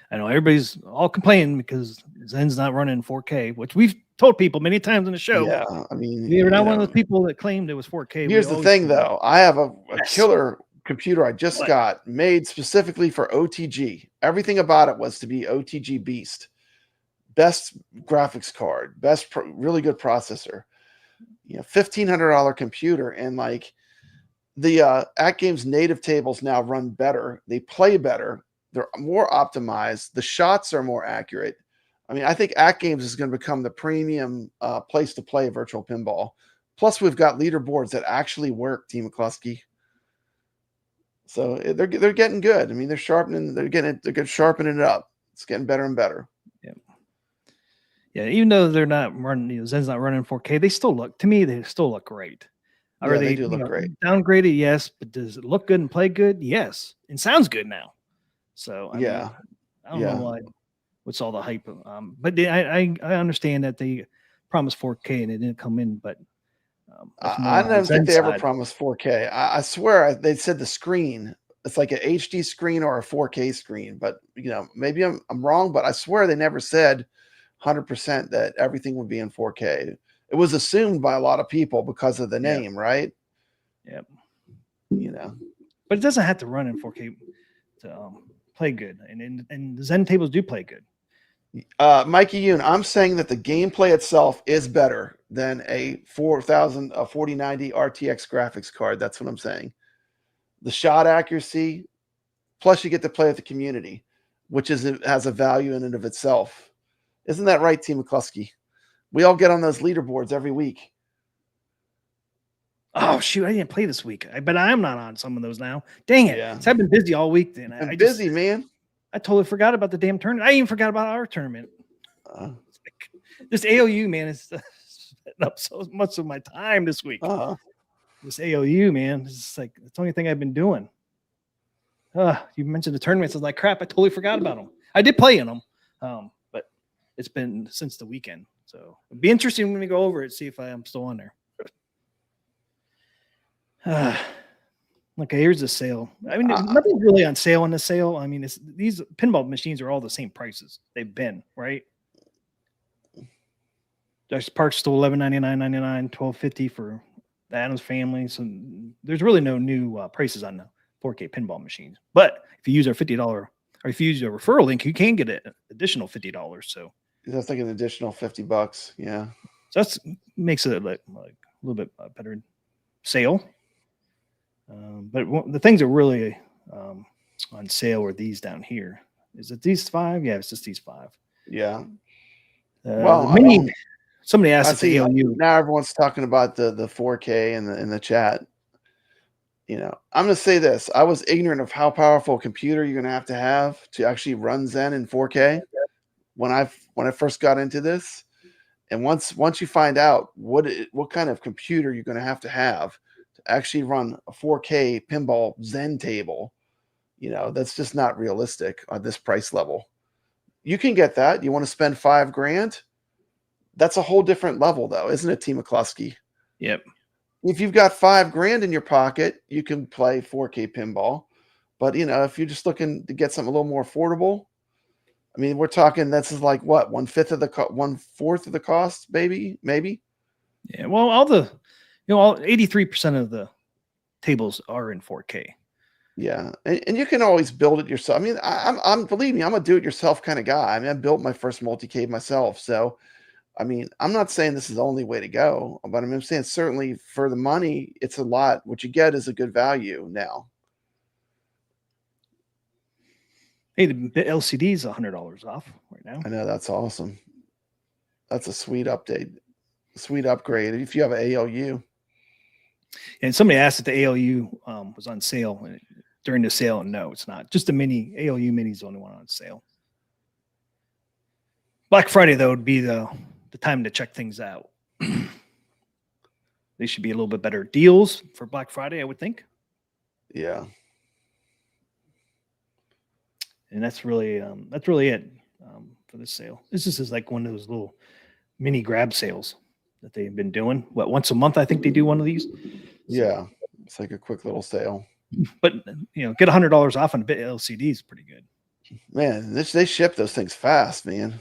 I know everybody's all complaining because Zen's not running 4K, which we've told people many times on the show. Yeah, I mean, we were not one of the people that claimed it was 4K. Here's the thing, though. I have a killer computer I just got made specifically for OTG. Everything about it was to be OTG beast. Best graphics card, really good processor. $1,500 computer, and like the Atgames native tables now run better. They play better. They're more optimized. The shots are more accurate. I mean, I think Atgames is going to become the premium place to play virtual pinball. Plus, we've got leaderboards that actually work, Team McCluskey. So they're getting good. I mean, they're sharpening it up. It's getting better and better. Yeah, even though they're not running, Zen's not running 4K, they still look great. Yeah, they do look great. Downgraded, yes, but does it look good and play good? Yes, and sounds good now. So I mean, I don't know what's all the hype. But I understand that they promised 4K and it didn't come in. But I don't think they ever promised 4K. I swear they said the screen. It's like an HD screen or a 4K screen. But maybe I'm wrong. But I swear they never said 100% that everything would be in 4K. It was assumed by a lot of people because of the name, right? Yep. But it doesn't have to run in 4K to play good, and the Zen tables do play good. Mikey Yoon, I'm saying that the gameplay itself is better than a 4090 RTX graphics card. That's what I'm saying. The shot accuracy, plus you get to play with the community, which has a value in and of itself. Isn't that right, Team McCluskey? We all get on those leaderboards every week. Oh, shoot. I didn't play this week. But I am not on some of those now. Dang it. Yeah. So I've been busy all week then. I'm busy, man. I totally forgot about the damn tournament. I even forgot about our tournament. This ALU, man, is spending up so much of my time this week. this ALU, man. It's like it's the only thing I've been doing. You mentioned the tournaments. I was like, crap, I totally forgot about them. I did play in them, but it's been since the weekend. So it'd be interesting when we go over it, see if I am still on there. Okay, here's the sale. I mean, nothing's really on sale on the sale. I mean, these pinball machines are all the same prices they've been, right? Jurassic Park's still $11.99.99, $12.50 for the Addams Family. So there's really no new prices on the 4K pinball machines. But if you use our $50 or if you use your referral link, you can get an additional $50. So that's like an additional $50. Yeah. So that makes it like a little bit better sale. But the things that are really on sale are these down here. Is it these 5? Yeah, it's just these 5. Yeah. Well, somebody asked if the ALU. Now everyone's talking about the 4K in the chat. You know, I'm going to say this. I was ignorant of how powerful a computer you're going to have to actually run Zen in 4K when I first got into this. And once you find out what kind of computer you're going to have to actually run a 4K pinball Zen table, you know, that's just not realistic on this price level. You can get that. You want to spend $5,000? That's a whole different level, though, isn't it, T. McCluskey? Yep. If you've got $5,000 in your pocket, you can play 4K pinball. But you know, if you're just looking to get something a little more affordable, I mean, we're talking this is like what 1/4 of the cost, maybe. Yeah. Well, all 83% of the tables are in 4K. Yeah, and you can always build it yourself. I mean, I'm believe me, I'm a do-it-yourself kind of guy. I mean, I built my first multi-cave myself, so I mean, I'm not saying this is the only way to go, but I'm saying certainly for the money, it's a lot. What you get is a good value now. Hey, the LCD is $100 off right now. I know, that's awesome. That's a sweet update, sweet upgrade if you have an ALU. And somebody asked if the ALU was on sale during the sale, and no, it's not. Just the ALU mini is the only one on sale. Black Friday, though, would be the time to check things out. They should be a little bit better deals for Black Friday, I would think. Yeah. And that's really it for this sale. This is like one of those little mini grab sales that they've been doing. Once a month, I think they do one of these. Yeah, it's like a quick little sale. But get $100 off on a bit LCD is pretty good. Man, they ship those things fast, man.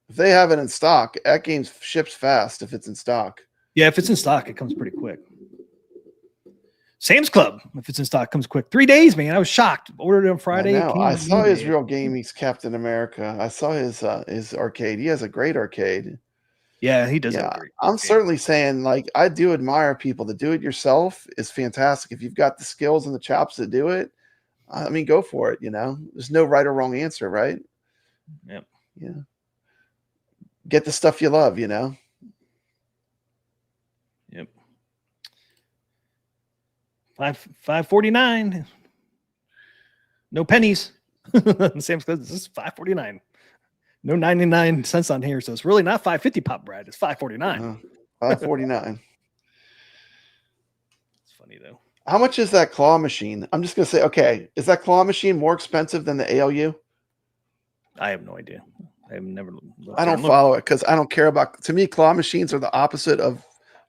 If they have it in stock, Atgames ships fast if it's in stock. Yeah, if it's in stock, it comes pretty quick. Sam's Club, if it's in stock, comes quick. 3 days, man. I was shocked. Ordered it on Friday. I saw his Real Gaming's Captain America. I saw his arcade. He has a great arcade. Yeah, he does. Yeah, I'm certainly saying, like, I do admire people that do it yourself is fantastic. If you've got the skills and the chops to do it, I mean, go for it. You know, there's no right or wrong answer, right? Yep. Yeah. Get the stuff you love, you know? Yep. $5.49. No pennies. Sam's Club, this is $5.49. No 99 cents on here, so it's really not $5.50 pop, Brad. It's $5.49. $5.49. It's funny though. How much is that claw machine? I'm just gonna say, okay, is that claw machine more expensive than the ALU? I have no idea. I've never looked. I don't follow it because I don't care about. To me, claw machines are the opposite of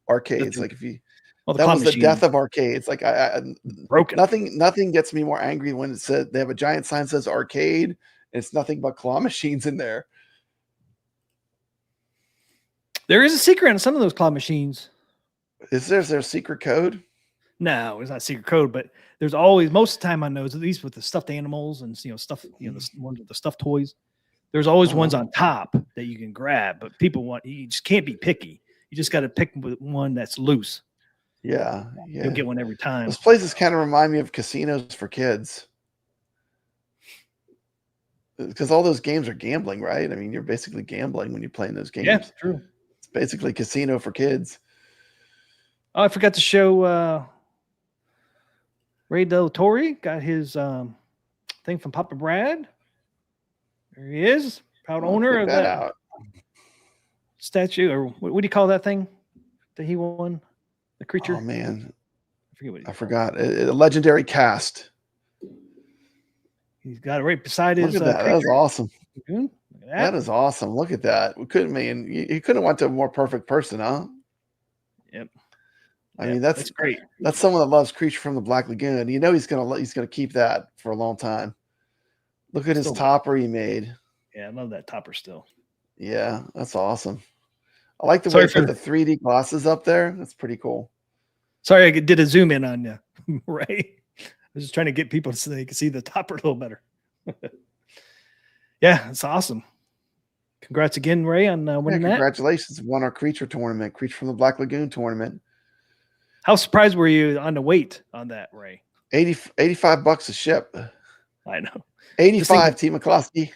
arcades. Like if you, that was the death of arcades. Like I broken. Nothing gets me more angry when it said they have a giant sign that says arcade. It's nothing but claw machines in there. There is a secret on some of those claw machines. Is there a secret code? No, it's not a secret code, but there's always, most of the time on those, at least with the stuffed animals and stuff, the ones with the stuffed toys, there's always ones on top that you can grab, but you just can't be picky. You just got to pick one that's loose. Yeah. You'll get one every time. Those places kind of remind me of casinos for kids. Because all those games are gambling, right? I mean, you're basically gambling when you're playing those games. Yeah, true. It's basically casino for kids. Oh, I forgot to show Ray Del Torre got his thing from Papa Brad. There he is, proud owner of that statue, or what do you call that thing that he won? The creature. Oh man, I forget what I forgot. A legendary cast. He's got it right beside Look his. at that. That was awesome. Look at That is awesome. Look at that. We couldn't mean you couldn't have went to a more perfect person, huh? Yep. I mean, that's great. That's someone that loves Creature from the Black Lagoon. You know he's gonna keep that for a long time. Look at his topper he made. Yeah, I love that topper still. Yeah, that's awesome. I like the way he put the 3D glasses up there. That's pretty cool. Sorry, I did a zoom in on you, right? I was just trying to get people so they could see the topper a little better. Yeah, it's awesome. Congrats again, Ray, on winning that. Congratulations. Won our Creature tournament, Creature from the Black Lagoon tournament. How surprised were you on the weight on that, Ray? $85 a ship. I know. 85, T. McCloskey.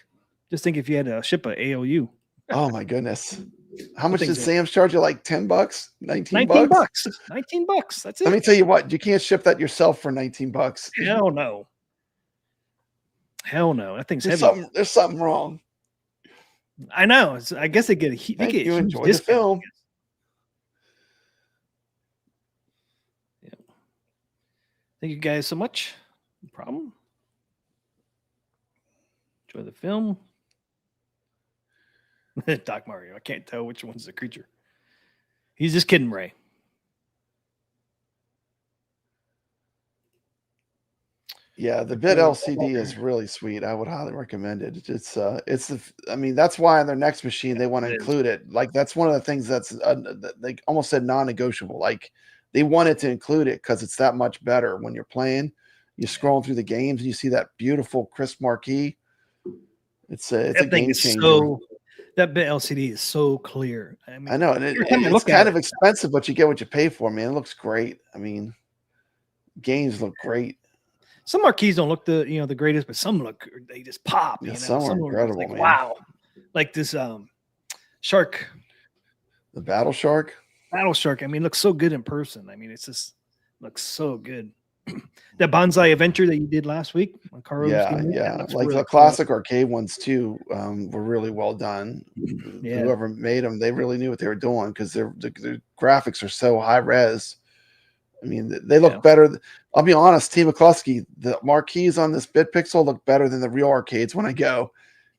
Just think if you had to ship a ALU. Oh my goodness. How much did Sam's charge you? Like $10? $19? $19. $19. That's it. Let me tell you what, you can't ship that yourself for $19. Hell no. Hell no. That thing's heavy. There's something wrong. I know. I guess they get you enjoy the film. Yeah. Thank you guys so much. No problem. Enjoy the film. Doc Mario. I can't tell which one's the creature. He's just kidding, Ray. Yeah, the bit LCD is really sweet. I would highly recommend it. I mean, that's why on their next machine they want to include it. Like that's one of the things that's they almost said non-negotiable. Like they wanted to include it because it's that much better when you're playing. You scroll through the games and you see that beautiful crisp marquee. It's a game changer. That bit LCD is so clear. I mean, I know, and it's kind of expensive, but you get what you pay for, man. It looks great. I mean, games look great. Some marquees don't look the greatest, but some they just pop. Yeah, some are incredible, like, man. Wow, like this shark, the battle shark. Battle shark. I mean, it looks so good in person. I mean, it's just looks so good. That bonsai adventure that you did last week on Carlos. Yeah. Like really the classic arcade ones too were really well done. Yeah. Whoever made them, they really knew what they were doing because their graphics are so high res. I mean, they look better. I'll be honest, T. McCluskey, the marquees on this BitPixel look better than the real arcades when I go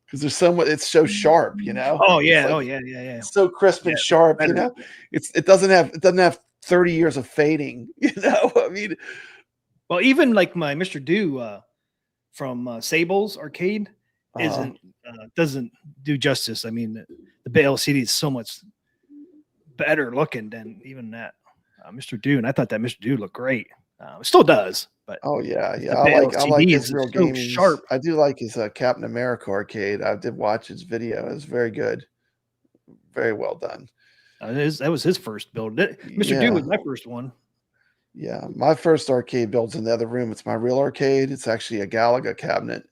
because there's it's so sharp, you know. Oh yeah, like, yeah. It's so crisp and sharp, better. You know. It doesn't have 30 years of fading, you know. I mean. Well, even like my Mr. Do from Sable's arcade doesn't do justice. I mean, the bit LCD is so much better looking than even that Mr. Do, and I thought that Mr. Do looked great. It still does, but I like his real games. Sharp. I do like his Captain America arcade. I did watch his video. It was very good, very well done. That was his first build. Mr. Do was my first one. Yeah, my first arcade build's in the other room. It's my real arcade. It's actually a Galaga cabinet.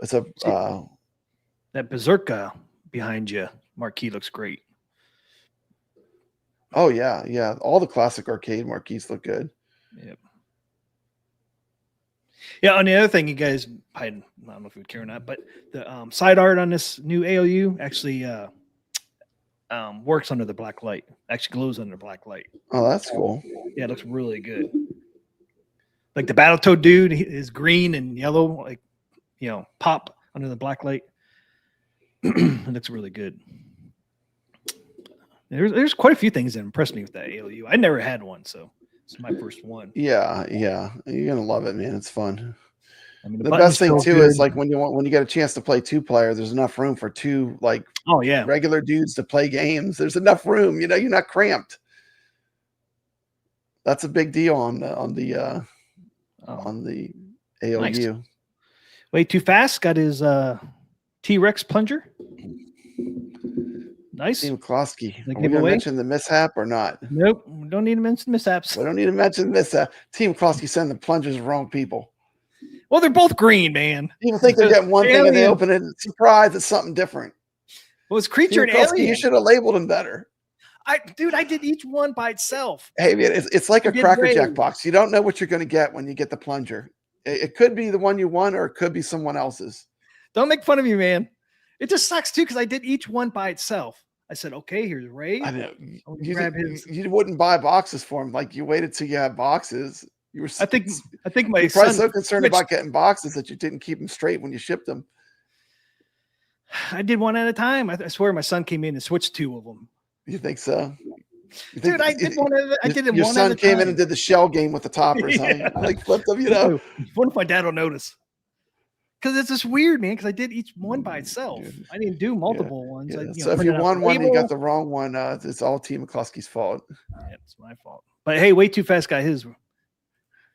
It's a that Berserka behind you marquee looks great. Oh yeah. All the classic arcade marquees look good. Yep. Yeah, and the other thing, you guys, I don't know if you would care or not, but the side art on this new ALU actually works under the black light. Actually glows under black light. Oh, that's cool. Yeah, it looks really good. Like the Battletoad dude is green and yellow, like pop under the black light. It looks really good. There's quite a few things that impressed me with that ALU. I never had one, so it's my first one. Yeah. You're gonna love it, man. It's fun. I mean, the best thing too is like when you get a chance to play 2-player, there's enough room for two regular dudes to play games. There's enough room, you're not cramped. That's a big deal on the ALU. Nice. Way Too Fast got his T-Rex plunger. Nice. Team McCloskey. Are we going to mention the mishap or not? Nope. We don't need to mention mishaps. We don't need to mention mishap. Team McCloskey send the plungers to the wrong people. Well, they're both green, man. People think they're getting one thing and they open it and surprise, it's something different. Well, it's creature and alien. You should have labeled them better. I did each one by itself. Hey, man, it's like a Cracker Jack box. You don't know what you're going to get when you get the plunger. It could be the one you won or it could be someone else's. Don't make fun of me, man. It just sucks, too, because I did each one by itself. I said, okay, here's Ray. I know Grab his. you wouldn't buy boxes for him. Like you waited till you had boxes. You were. I think my you're son probably so concerned about getting boxes that you didn't keep them straight when you shipped them. I did one at a time. I swear my son came in and switched 2 of them. You think so? Dude, I did one. I did it. Your one son at a came time. in and did the shell game with the toppers. Yeah. Huh? Like flipped them, you know. Wonder if my dad will notice. Because it's just weird, man. Because I did each one by itself. Dude. I didn't do multiple ones. Yeah. I, So if you won one and you got the wrong one, it's all T. McCluskey's fault. Yeah, it's my fault. But hey, way too fast got his.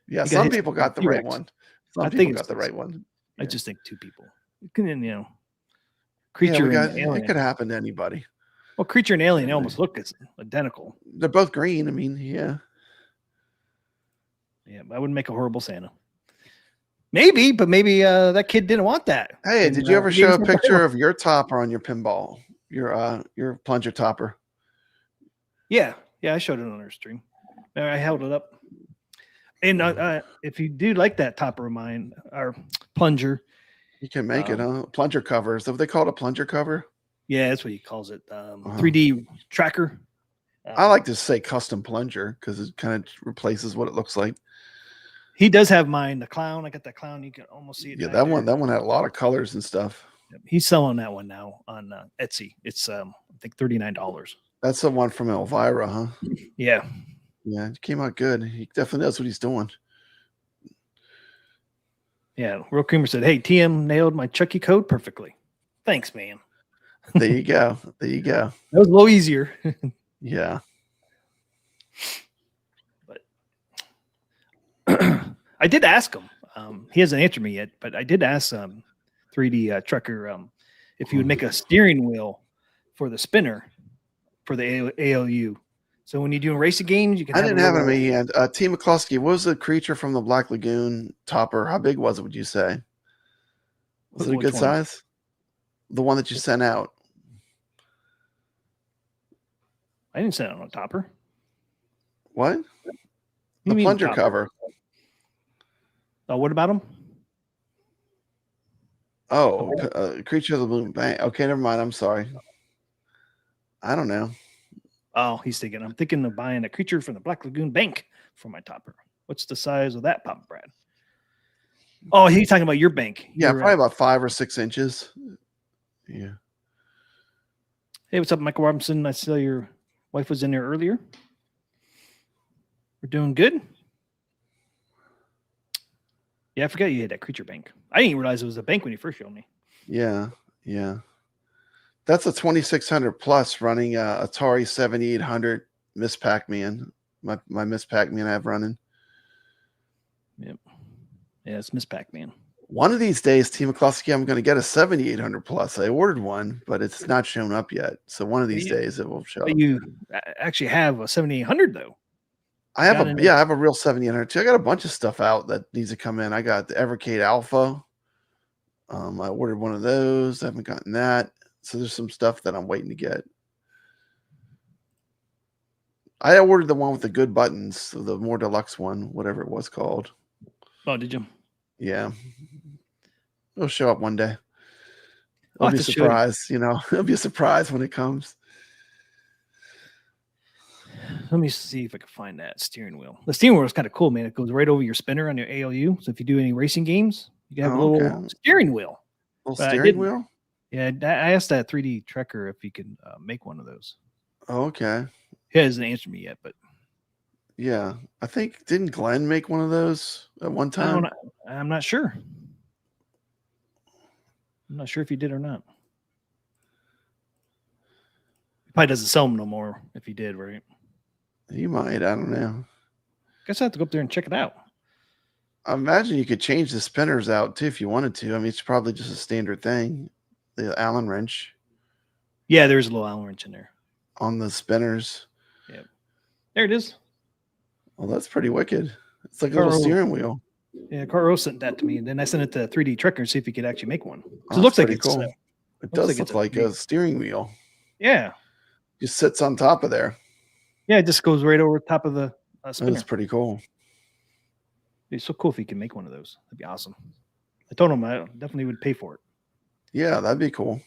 Yeah, some people got the right one. Some people got the right one. I just think 2 people. Creature and alien. It could happen to anybody. Well, creature and alien, they almost look identical. They're both green. I mean, yeah. Yeah, I wouldn't make a horrible Santa. Maybe, but maybe that kid didn't want that. Hey, did you ever show a picture of your topper on your pinball? Your plunger topper? Yeah, I showed it on our stream. I held it up. And if you do like that topper of mine, our plunger, you can make it, huh? Plunger covers. Have they called a plunger cover? Yeah, that's what he calls it. 3D tracker. I like to say custom plunger because it kind of replaces what it looks like. He does have mine, the clown. I got that clown. You can almost see it. Yeah, that one had a lot of colors and stuff. He's selling that one now on Etsy. It's I think $39. That's the one from Elvira, huh? Yeah. Yeah, it came out good. He definitely knows what he's doing. Yeah, Real Creamer said, "Hey, TM nailed my Chucky code perfectly. Thanks, man." There you go. There you go. That was a little easier. Yeah. But I did ask him. He hasn't answered me yet, but I did ask 3D Trucker if he would make a steering wheel for the spinner for the ALU. So when you're doing racing games, you can. I didn't have it in my hand. T. McCluskey, what was the creature from the Black Lagoon topper? How big was it, would you say? Was it a good size? The one that you sent out. I didn't send it on a topper. What? The plunger cover. Oh, what about him? Oh, Creature of the Moon Bank. Okay, never mind. I'm sorry. I don't know. Oh, I'm thinking of buying a creature from the Black Lagoon Bank for my topper. What's the size of that, Papa Brad? Oh, he's talking about your bank. Yeah, probably about 5 or 6 inches. Yeah. Hey, what's up, Michael Robinson? I saw your wife was in there earlier. We're doing good. Yeah, I forgot you had that creature bank. I didn't even realize it was a bank when you first showed me. Yeah. That's a 2600 plus running Atari 7800 Miss Pac-Man. My Miss Pac-Man I have running. Yep. Yeah, it's Miss Pac-Man. One of these days, T. McCluskey, I'm going to get a 7800 plus. I ordered one, but it's not shown up yet. So one of these days it will show up. You actually have a 7800 though. I have a real 7800 too. I got a bunch of stuff out that needs to come in. I got the Evercade Alpha. I ordered one of those. I haven't gotten that. So there's some stuff that I'm waiting to get. I ordered the one with the good buttons, so the more deluxe one, whatever it was called. Oh, did you? Yeah. It'll show up one day. It'll be a surprise, It'll be a surprise when it comes. Let me see if I can find that steering wheel. The steering wheel is kind of cool, man. It goes right over your spinner on your ALU. So if you do any racing games, you can have a little steering wheel. Steering wheel? Yeah, I asked that 3D Trekker if he could make one of those. Oh, okay. He hasn't answered me yet, but yeah, I think didn't Glenn make one of those at one time? I'm not sure. I'm not sure if he did or not. He probably doesn't sell them no more if he did, right? He might. I don't know. Guess I have to go up there and check it out. I imagine you could change the spinners out too if you wanted to. I mean, it's probably just a standard thing. The Allen wrench. Yeah, there's a little Allen wrench in there. On the spinners. Yep. There it is. Well, that's pretty wicked. It's like a little steering wheel. Yeah, Carl sent that to me, and then I sent it to 3D Trekker and see if he could actually make one. It looks like it's cool. It does look like a steering wheel. Yeah. Just sits on top of there. Yeah, it just goes right over top of the spinner. That's pretty cool. It'd be so cool if he can make one of those. That'd be awesome. I told him I definitely would pay for it. Yeah, that'd be cool.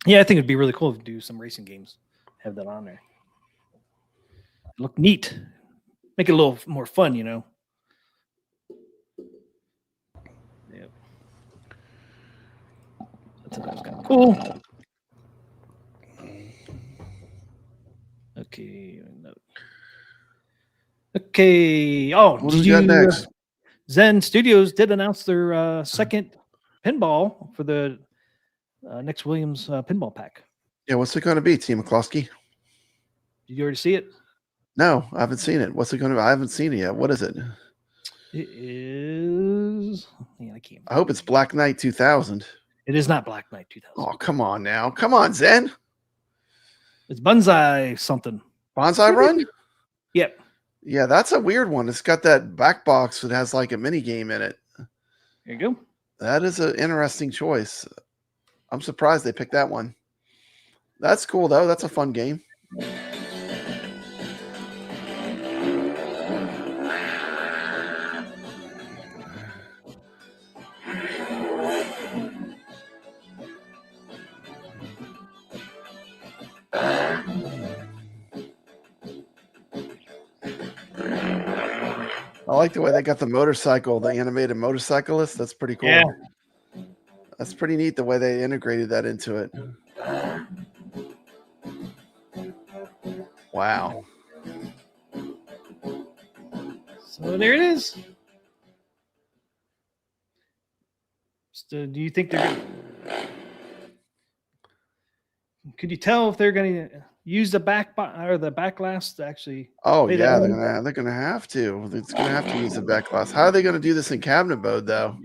Yeah, I think it'd be really cool to do some racing games. Have that on there. Look neat. Make it a little more fun, you know. Yep. That's kind of cool. Okay. Okay. Oh, what do we got next? Zen Studios did announce their second pinball for the next Williams pinball pack. Yeah, what's it going to be, T. McCloskey? Did you already see it? No, I haven't seen it. What's it going to be? I haven't seen it yet. What is it? It is. Yeah, I hope it's Black Knight 2000. It is not Black Knight 2000. Oh, come on now. Come on, Zen. It's Bonsai something. Bonsai Run? Yep. Yeah, that's a weird one. It's got that back box that has like a mini game in it. There you go. That is an interesting choice. I'm surprised they picked that one. That's cool, though. That's a fun game. I like the way they got the motorcycle, the animated motorcyclist. That's pretty cool. Yeah. That's pretty neat the way they integrated that into it. Wow. So there it is. So do you think they're going could you tell if they're going to use the back glass to actually? Oh yeah, they're gonna have to. It's gonna have to use the back glass. How are they gonna do this in cabinet mode though?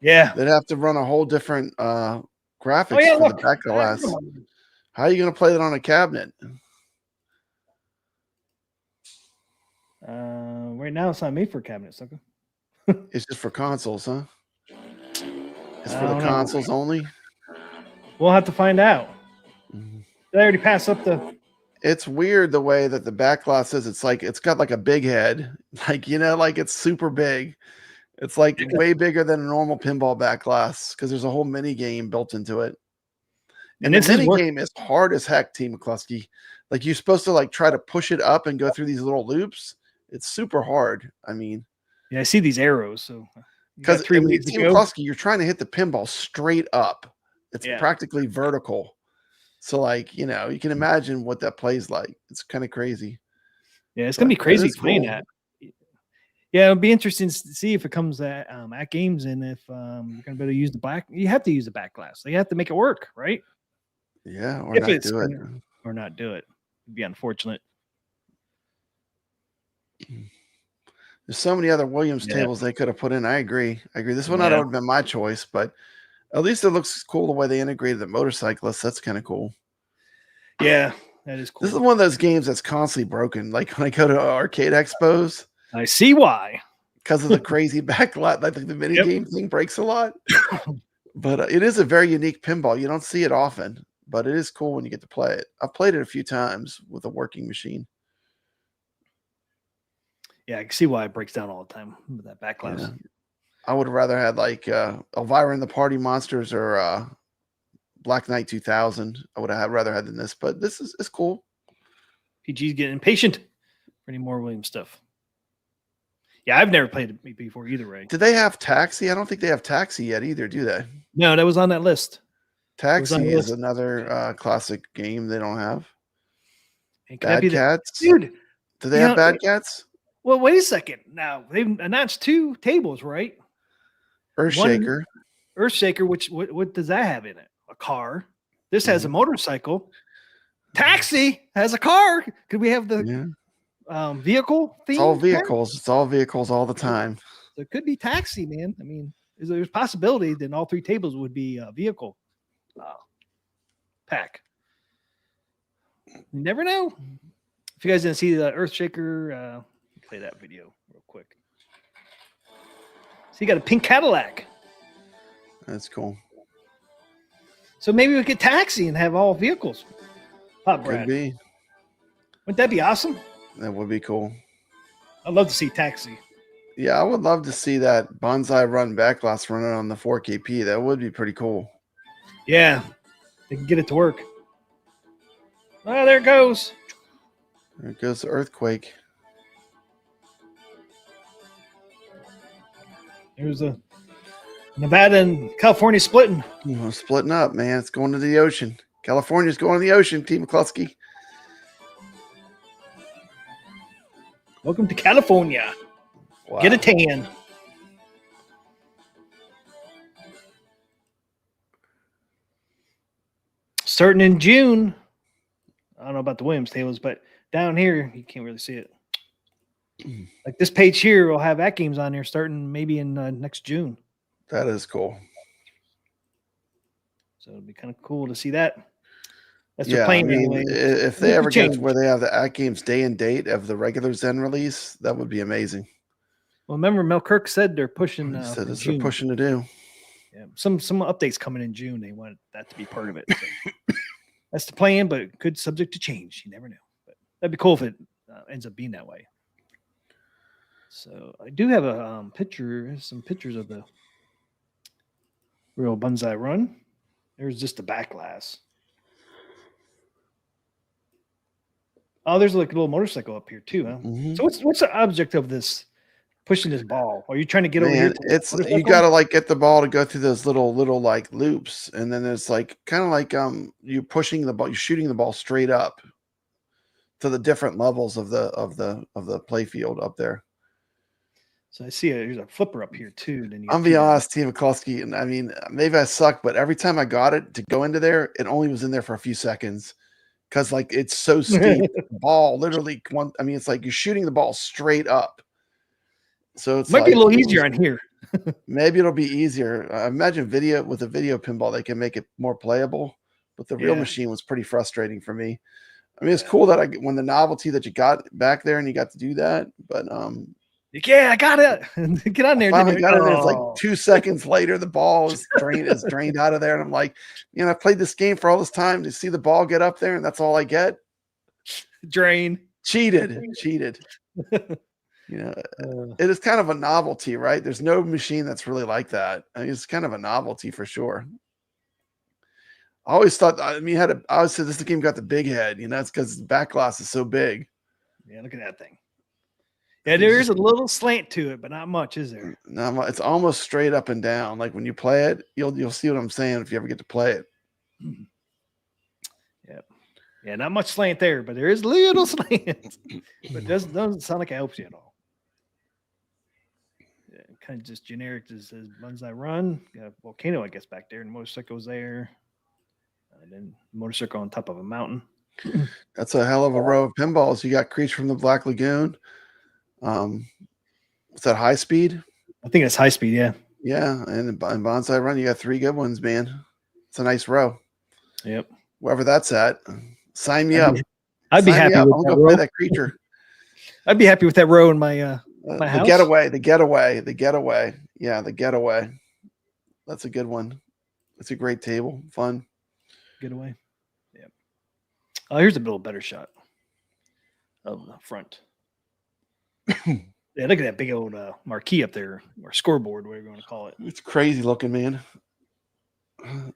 Yeah, they'd have to run a whole different graphics for the back glass. How are you gonna play that on a cabinet? Right now it's not made for cabinets, sucker. It's just for consoles, huh? It's for the consoles only. We'll have to find out. They already passed up the. It's weird the way that the back glass is. It's like it's got like a big head, like like it's super big. It's like way bigger than a normal pinball back glass because there's a whole mini game built into it. And the mini game is hard as heck, T. McCluskey. Like you're supposed to like try to push it up and go through these little loops. It's super hard. I mean, yeah, I see these arrows. So because T. McCluskey, you're trying to hit the pinball straight up. It's practically vertical. So like, you can imagine what that plays like. It's kind of crazy. Yeah, it's going to be crazy playing that. Yeah, it'll be interesting to see if it comes at Atgames and if you're going to be able to use the you have to use the back glass. So you have to make it work, right? Yeah, or not do it. Or not do it. It'd be unfortunate. There's so many other Williams tables they could have put in. I agree. This one would have been my choice, but at least it looks cool the way they integrated the motorcyclist. That's kind of cool. Yeah, that is cool. This is one of those games that's constantly broken. Like when I go to arcade expos, I see why. Because of the crazy backlight. I think the mini game thing breaks a lot. But it is a very unique pinball. You don't see it often, but it is cool when you get to play it. I've played it a few times with a working machine. Yeah, I can see why it breaks down all the time with that back glass. Yeah. I would have rather had like Elvira and the Party Monsters or Black Knight 2000. I would have rather had than this, but this is cool. PG's getting impatient for any more Williams stuff. Yeah, I've never played it before either, Ray. Did they have Taxi? I don't think they have Taxi yet either, do they? No, that was on that list. Taxi is another classic game they don't have. Bad Cats? Dude. Do they have Bad Cats? Well, wait a second. Now, they've announced 2 tables, right? Earthshaker. Earthshaker, what does that have in it? A car. This has a motorcycle. Taxi has a car. Could we have the vehicle theme? It's all vehicles. It's all vehicles all the time. There could be Taxi, man. I mean, there's a possibility that all 3 tables would be a vehicle pack. You never know. If you guys didn't see the Earthshaker, play that video real quick. So you got a pink Cadillac. That's cool. So maybe we could Taxi and have all vehicles. Pop Brad. Could be. Wouldn't that be awesome? That would be cool. I'd love to see Taxi. Yeah, I would love to see that Bonsai Run backglass running on the 4KP. That would be pretty cool. Yeah. They can get it to work. Oh, there it goes. There goes the earthquake. There's a Nevada and California splitting. Splitting up, man. It's going to the ocean. California's going to the ocean, Team McCluskey. Welcome to California. Wow. Get a tan. Starting in June. I don't know about the Williams tables, but down here, you can't really see it. Like this page here will have Atgames on here starting maybe in next June. That is cool. So it'd be kind of cool to see that. That's Yeah, playing I mean, anyway. if they ever get to where they have the Atgames day and date of the regular Zen release, that would be amazing. Well, remember Mel Kirk said they're pushing. He said it's June. they're pushing to do. Yeah, some updates coming in June. They want that to be part of it. So that's the plan, but it could subject to change. You never know. But that'd be cool if it ends up being that way. So I do have a some pictures of the real Bonsai Run. There's just the back glass. Oh, there's like a little motorcycle up here too, huh? Mm-hmm. So what's the object of this pushing this ball? Are you trying to get over here? It's you gotta like get the ball to go through those little like loops, and then there's like kind of like you pushing the ball, you're shooting the ball straight up to the different levels of the play field up there. So I see there's a flipper up here too. Then I'm be honest, Team McCluskey, and I mean maybe I suck, but every time I got it to go into there, it only was in there for a few seconds because like it's so steep. Ball literally one. I mean, it's like you're shooting the ball straight up. So it might be a little easier on here. Maybe it'll be easier. I imagine with a video pinball, they can make it more playable, but the real machine was pretty frustrating for me. I mean, it's cool that when the novelty that you got back there and you got to do that, but yeah, I got it. Get on there. Finally got in there. It's like 2 seconds later, the ball is drained out of there, and I'm like, I played this game for all this time to see the ball get up there, and that's all I get. Drain. Cheated. It is kind of a novelty, right? There's no machine that's really like that. I mean, it's kind of a novelty for sure. I always thought, I always said this game got the big head, it's because the back glass is so big. Yeah, look at that thing. Yeah, there is a little slant to it, but not much, is there? No, it's almost straight up and down. Like when you play it, you'll see what I'm saying if you ever get to play it. Yep. Yeah, not much slant there, but there is little slant. But it doesn't sound like it helps you at all. Yeah, kind of just generic as Bonsai Run. Got a volcano, I guess, back there, and motorcycle's there. And then motorcycle on top of a mountain. That's a hell of a row of pinballs. You got Creature from the Black Lagoon. What's that, High Speed? I think it's High Speed, yeah. Yeah, and in Bonsai Run, you got 3 good ones, man. It's a nice row. Yep. Wherever that's at, sign me up. I'd be happy with I'll that go row. play that Creature. I'd be happy with that row in my my house. The getaway. Yeah, the getaway. That's a good one. It's a great table. Fun. Getaway. Yep. Oh, here's a little better shot of the front. Yeah, look at that big old marquee up there, or scoreboard, whatever you want to call it. It's crazy looking, man.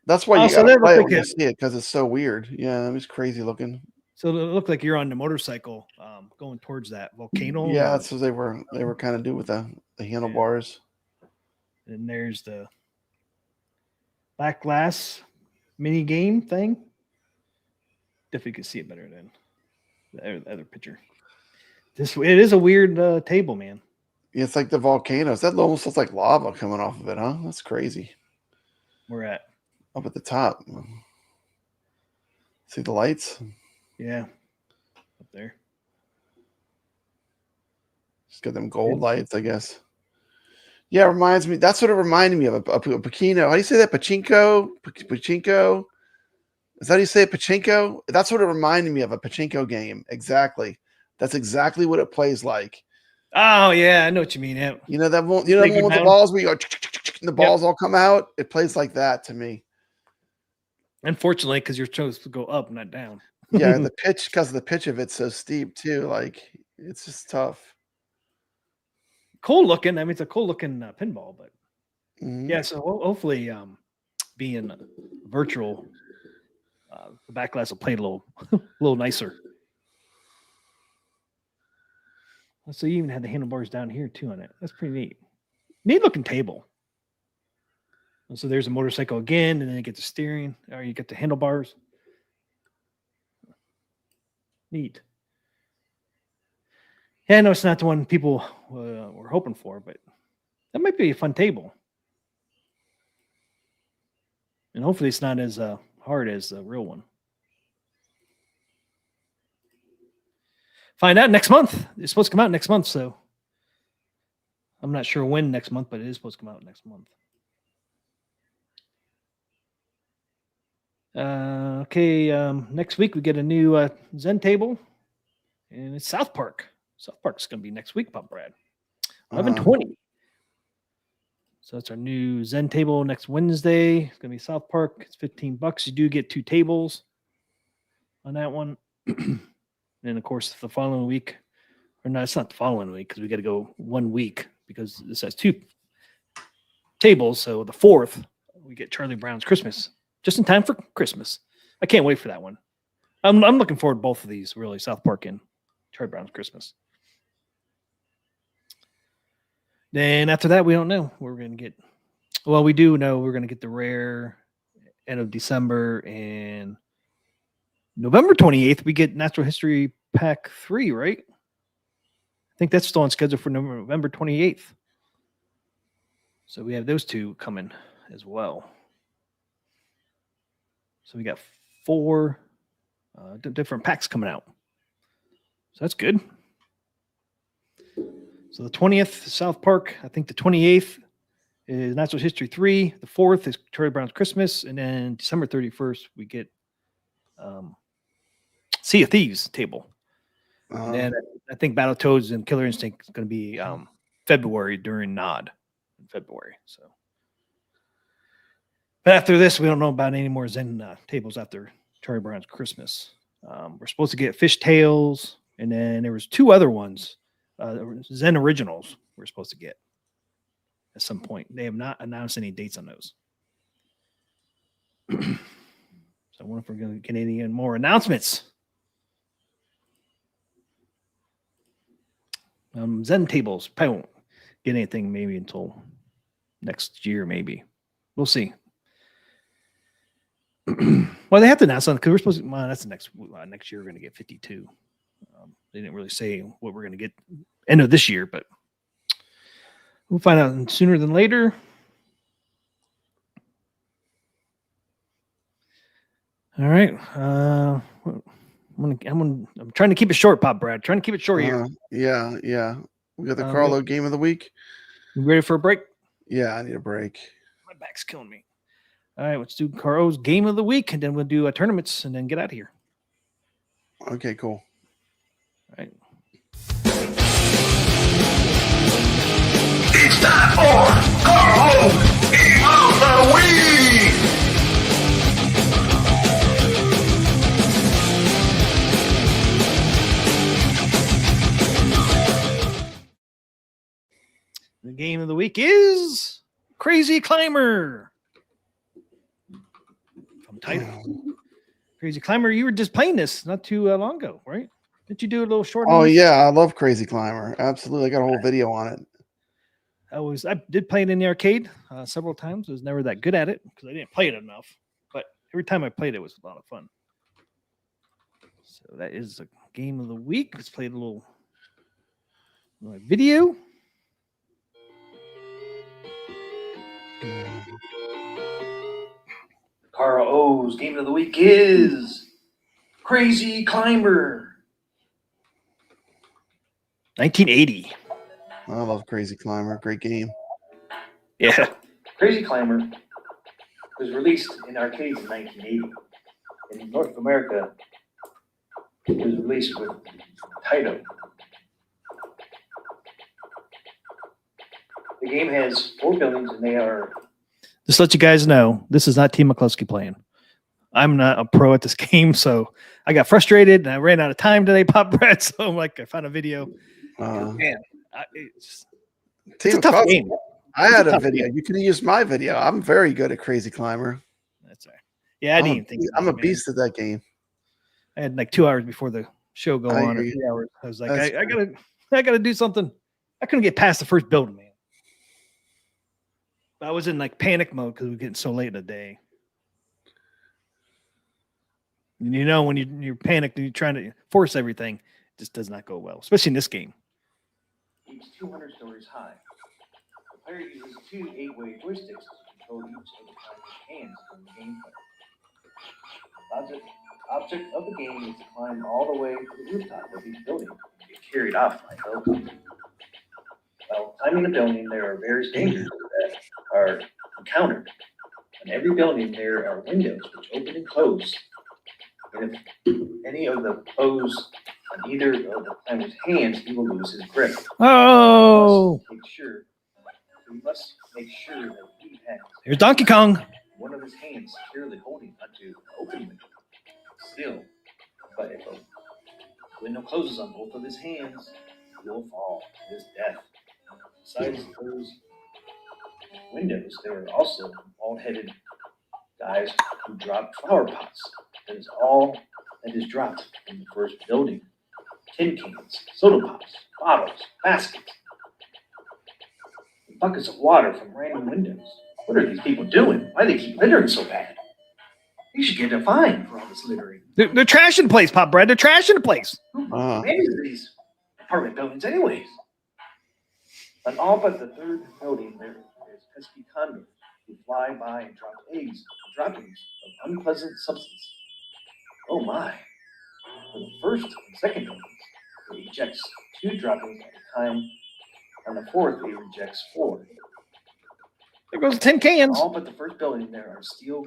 That's why you gotta play it when you see it, because it's so weird. Yeah, it's crazy looking. So it looked like you're on the motorcycle going towards that volcano. Yeah, that's what they were kind of doing with the handlebars. Yeah. And there's the back glass mini game thing. Definitely could see it better than the other picture. It is a weird table, man. Yeah, it's like the volcanoes. That almost looks like lava coming off of it, huh? That's crazy. We're at up at the top. See the lights? Yeah, up there. Just got them gold lights, I guess. Yeah, it reminds me. That's what it reminded me of. A Pacino. How do you say that? Pachinko? Pachinko? Is that how you say it? Pachinko? That's what it reminded me of, a Pachinko game. Exactly. That's exactly what it plays like. Oh yeah, I know what you mean. Yeah. You know that one. You know the one with the balls where you go, and the balls all come out. It plays like that to me. Unfortunately, because you're supposed to go up, not down. Yeah, the pitch, because the pitch of it's so steep too. Like it's just tough. Cool looking. I mean, it's a cool looking pinball, but yeah. So hopefully, being virtual, The back glass will play a little nicer. So you even had the handlebars down here too on it. That's pretty neat. Neat looking table. And so there's a motorcycle again, and then you get the steering, or you get the handlebars. Neat. Yeah, I know it's not the one people were hoping for, but that might be a fun table. And hopefully it's not as hard as the real one. Find out next month. It's supposed to come out next month, so I'm not sure when next month, but it is supposed to come out next month. Next week we get a new Zen table, and it's South Park. South Park's going to be next week, Pop Brad. 11/20. So that's our new Zen table next Wednesday. It's going to be South Park. It's $15. You do get 2 tables on that one. And of course, the following week, or no, it's not the following week because we got to go 1 week because this has 2 tables. So the 4th, we get Charlie Brown's Christmas, just in time for Christmas. I can't wait for that one. I'm looking forward to both of these, really, South Park and Charlie Brown's Christmas. Then after that, we don't know. We're going to get, well, we do know we're going to get the rare end of December, and November 28th, we get Natural History Pack 3, right? I think that's still on schedule for November 28th. So we have those 2 coming as well. So we got 4 different packs coming out. So that's good. So the 20th, South Park. I think the 28th is Natural History 3. The 4th is Charlie Brown's Christmas. And then December 31st, we get Sea of Thieves table. And then I think Battletoads and Killer Instinct is going to be February during NOD in February. So, but after this, we don't know about any more Zen tables after Charlie Brown's Christmas. We're supposed to get Fish Tales, and then there was 2 other ones. Zen Originals we're supposed to get at some point. They have not announced any dates on those. So I wonder if we're going to get any more announcements. Zen tables. Probably won't get anything maybe until next year, maybe. We'll see. Well, they have to announce something because we're supposed to, well, that's the next year we're going to get 52. They didn't really say what we're going to get end of this year, but we'll find out sooner than later. All right. I'm trying to keep it short, Pop Brad. Trying to keep it short here. Yeah. We got the Carlo game of the week. You ready for a break? Yeah, I need a break. My back's killing me. All right, let's do Carlo's game of the week, and then we'll do tournaments, and then get out of here. Okay, cool. All right. It's time for Carlo's Game of the Week! The game of the week is Crazy Climber. From title. Crazy Climber, you were just playing this not too long ago, right? Didn't you do a little short? Oh, yeah, I love Crazy Climber. Absolutely. I got a whole video on it. I did play it in the arcade several times. I was never that good at it because I didn't play it enough. But every time I played it was a lot of fun. So that is the game of the week. Let's play a little video. Carl O's game of the week is Crazy Climber. 1980. I love Crazy Climber. Great game. Yeah. Crazy Climber was released in arcades in 1980. In North America, it was released with Taito. The game has 4 buildings, and they are... Just to let you guys know, this is not Team McCluskey playing. I'm not a pro at this game, so I got frustrated, and I ran out of time today, Pop Brad, so I'm like, I found a video. Man, it's a tough game. I had a video. You could have used my video. I'm very good at Crazy Climber. That's right. Yeah, I didn't think I'm a beast at that game. I had like 2 hours before the show go on, or 3 hours. I was like, I gotta do something. I couldn't get past the first building, man. I was in like panic mode because we were getting so late in the day. And you know, when you're panicked and you're trying to force everything, it just does not go well, especially in this game. Each 200 stories high. The player uses 2 8-way joysticks to control each of the climber's hands during the gameplay. The object of the game is to climb all the way to the rooftop of each building and get carried off by helicopter. While climbing a building, there are various dangers that are encountered. On every building, there are windows which open and close. And if any of the close on either of the climber's hands, he will lose his grip. Oh! We must make sure that he has. Here's Donkey Kong. One of his hands securely holding onto an open window. Still, but if a window closes on both of his hands, he will fall to his death. Besides those windows, there are also bald-headed guys who drop flower pots. That is all that is dropped from the first building. Tin cans, soda pops, bottles, baskets, and buckets of water from random windows. What are these people doing? Why do they keep littering so bad? You should get a fine for all this littering. They're trashing the place, Pop Bread. They're trashing the place. Who manages these apartment buildings anyways? On all but the third building, there is pesky condors who fly by and drop eggs, droppings of unpleasant substance. Oh my. For the first and second buildings, it ejects 2 droppings at a time. On the fourth, it rejects 4. There goes 10 cans. All but the first building, there are steel.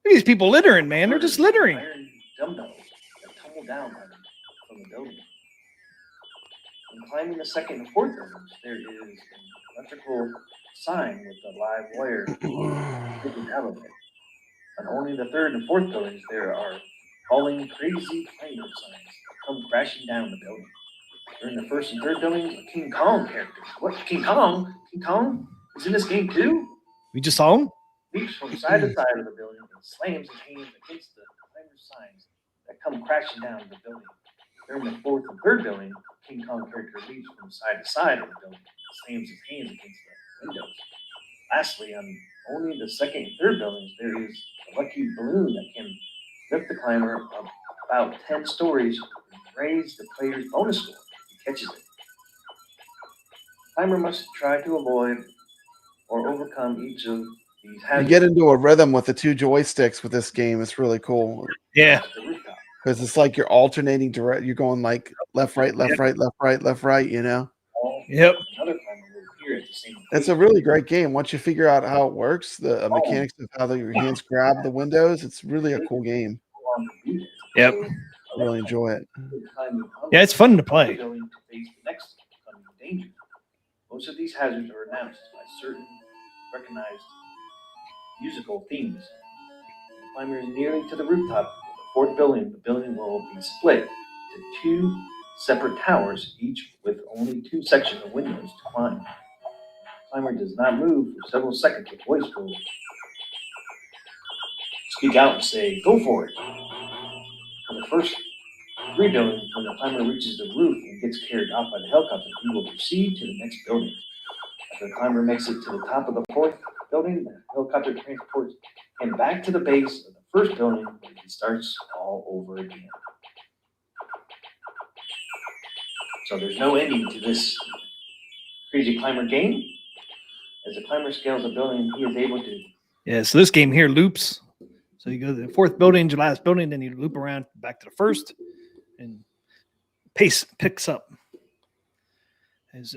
These people littering, man. They're just littering. Iron dumbbells that tumble down from the building. When climbing the second and fourth buildings, there is an electrical sign with a live wire sticking out of it. On only the third and fourth buildings, there are falling crazy climber signs that come crashing down the building. During the first and third buildings, a King Kong character. What? King Kong? King Kong is in this game too? We just saw him? Leaps from side to side of the building and slams his hands against the climber's signs that come crashing down the building. During the fourth and third building, King Kong character leaps from side to side of the building and slams his hands against the windows. Lastly, on only the second and third buildings, there is a lucky balloon that can lift the climber up about 10 stories and raise the player's bonus score if he catches it. The climber must try to avoid or overcome each of these hazards. You get into a rhythm with the 2 joysticks with this game. It's really cool. Yeah. Because it's like you're alternating direct. You're going like left, right, left, right, left, right, left, right, you know? Yep. It's a really great game. Once you figure out how it works, the mechanics of how your hands grab the windows, it's really a cool game. Yep. I really enjoy it. Yeah, it's fun to play. Most of these hazards are announced by certain recognized musical themes. The climber is nearly to the rooftop of the fourth building. The building will be split to 2 separate towers, each with only 2 sections of windows to climb. The climber does not move for several seconds. The voice will speak out and say, "Go for it." For the first 3 buildings, when the climber reaches the roof and gets carried off by the helicopter, he will proceed to the next building. After the climber makes it to the top of the fourth building, the helicopter transports him back to the base of the first building, where he starts all over again. So there's no ending to this crazy climber game. As the climber scales a building, he is able to. Yeah, so this game here loops. So you go to the fourth building, your last building, then you loop around back to the first, and pace picks up as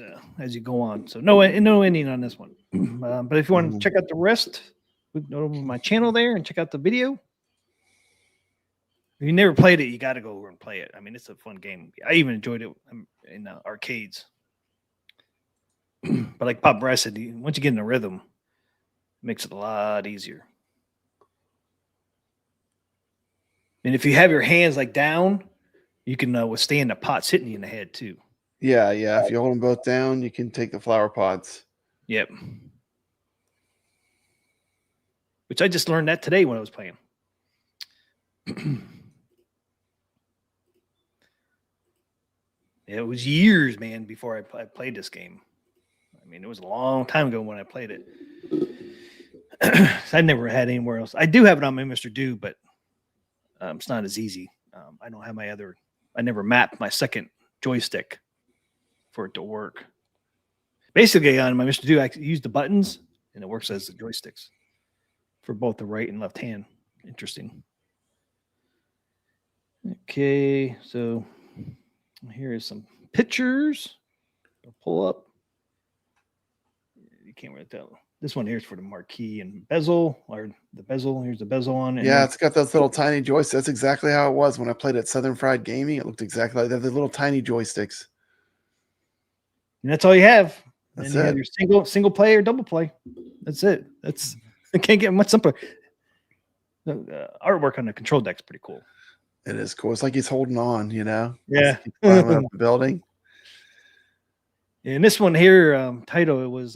you go on. So no ending on this one. But if you want to check out the rest, go to my channel there and check out the video. If you never played it, you got to go over and play it. I mean, it's a fun game. I even enjoyed it in arcades. But like Pop Brass said, once you get in the rhythm, it makes it a lot easier. And if you have your hands like down, you can withstand the pots hitting you in the head too. Yeah. If you hold them both down, you can take the flower pots. Yep. which I just learned that today when I was playing. It was years, man, before I played this game. I mean, it was a long time ago when I played it. I never had anywhere else. I do have it on my Mr. Do, but it's not as easy. I don't have my other. I never mapped my second joystick for it to work. Basically, on my Mr. Do, I use the buttons, and it works as the joysticks for both the right and left hand. Interesting. Okay, so here is some pictures. I'll pull up. You can't really tell. This one here is for the marquee and bezel, or the bezel. Here's the bezel on it. Yeah, it's got those little tiny joysticks. That's exactly how it was when I played at Southern Fried Gaming. It looked exactly like that. The little tiny joysticks. And that's all you have. That's and you it. have your single play or double play. That's it. I can't get much simpler. The artwork on the control deck's pretty cool. It is cool. It's like he's holding on, you know? Yeah. He's climbing up the building. And this one here, title, it was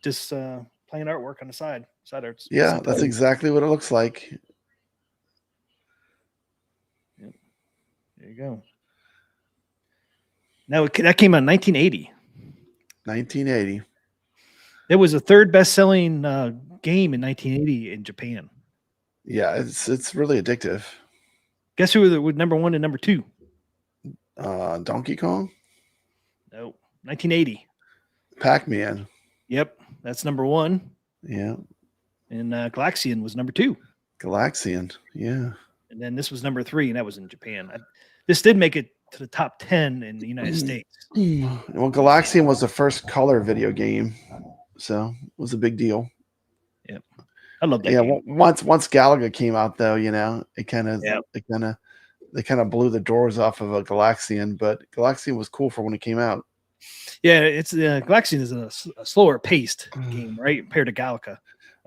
just playing artwork on the side arts. Yeah, that's exactly what it looks like. Yep. There you go. Now that came out in 1980. 1980. It was the third best-selling game in 1980 in Japan. Yeah, it's really addictive. Guess who were number 1 and number 2? Donkey Kong? No, 1980. Pac-Man. Yep, that's number 1. Yeah. And Galaxian was number 2. Galaxian. Yeah. And then this was number 3, and that was in Japan. This did make it to the top 10 in the United States. Well, Galaxian was the first color video game, so it was a big deal. Yep, I love that. Yeah, game. once Galaga came out, though, you know, they kind of blew the doors off of a Galaxian, but Galaxian was cool for when it came out. Yeah, it's Galaxian is a slower paced game, right? Compared to Galaga.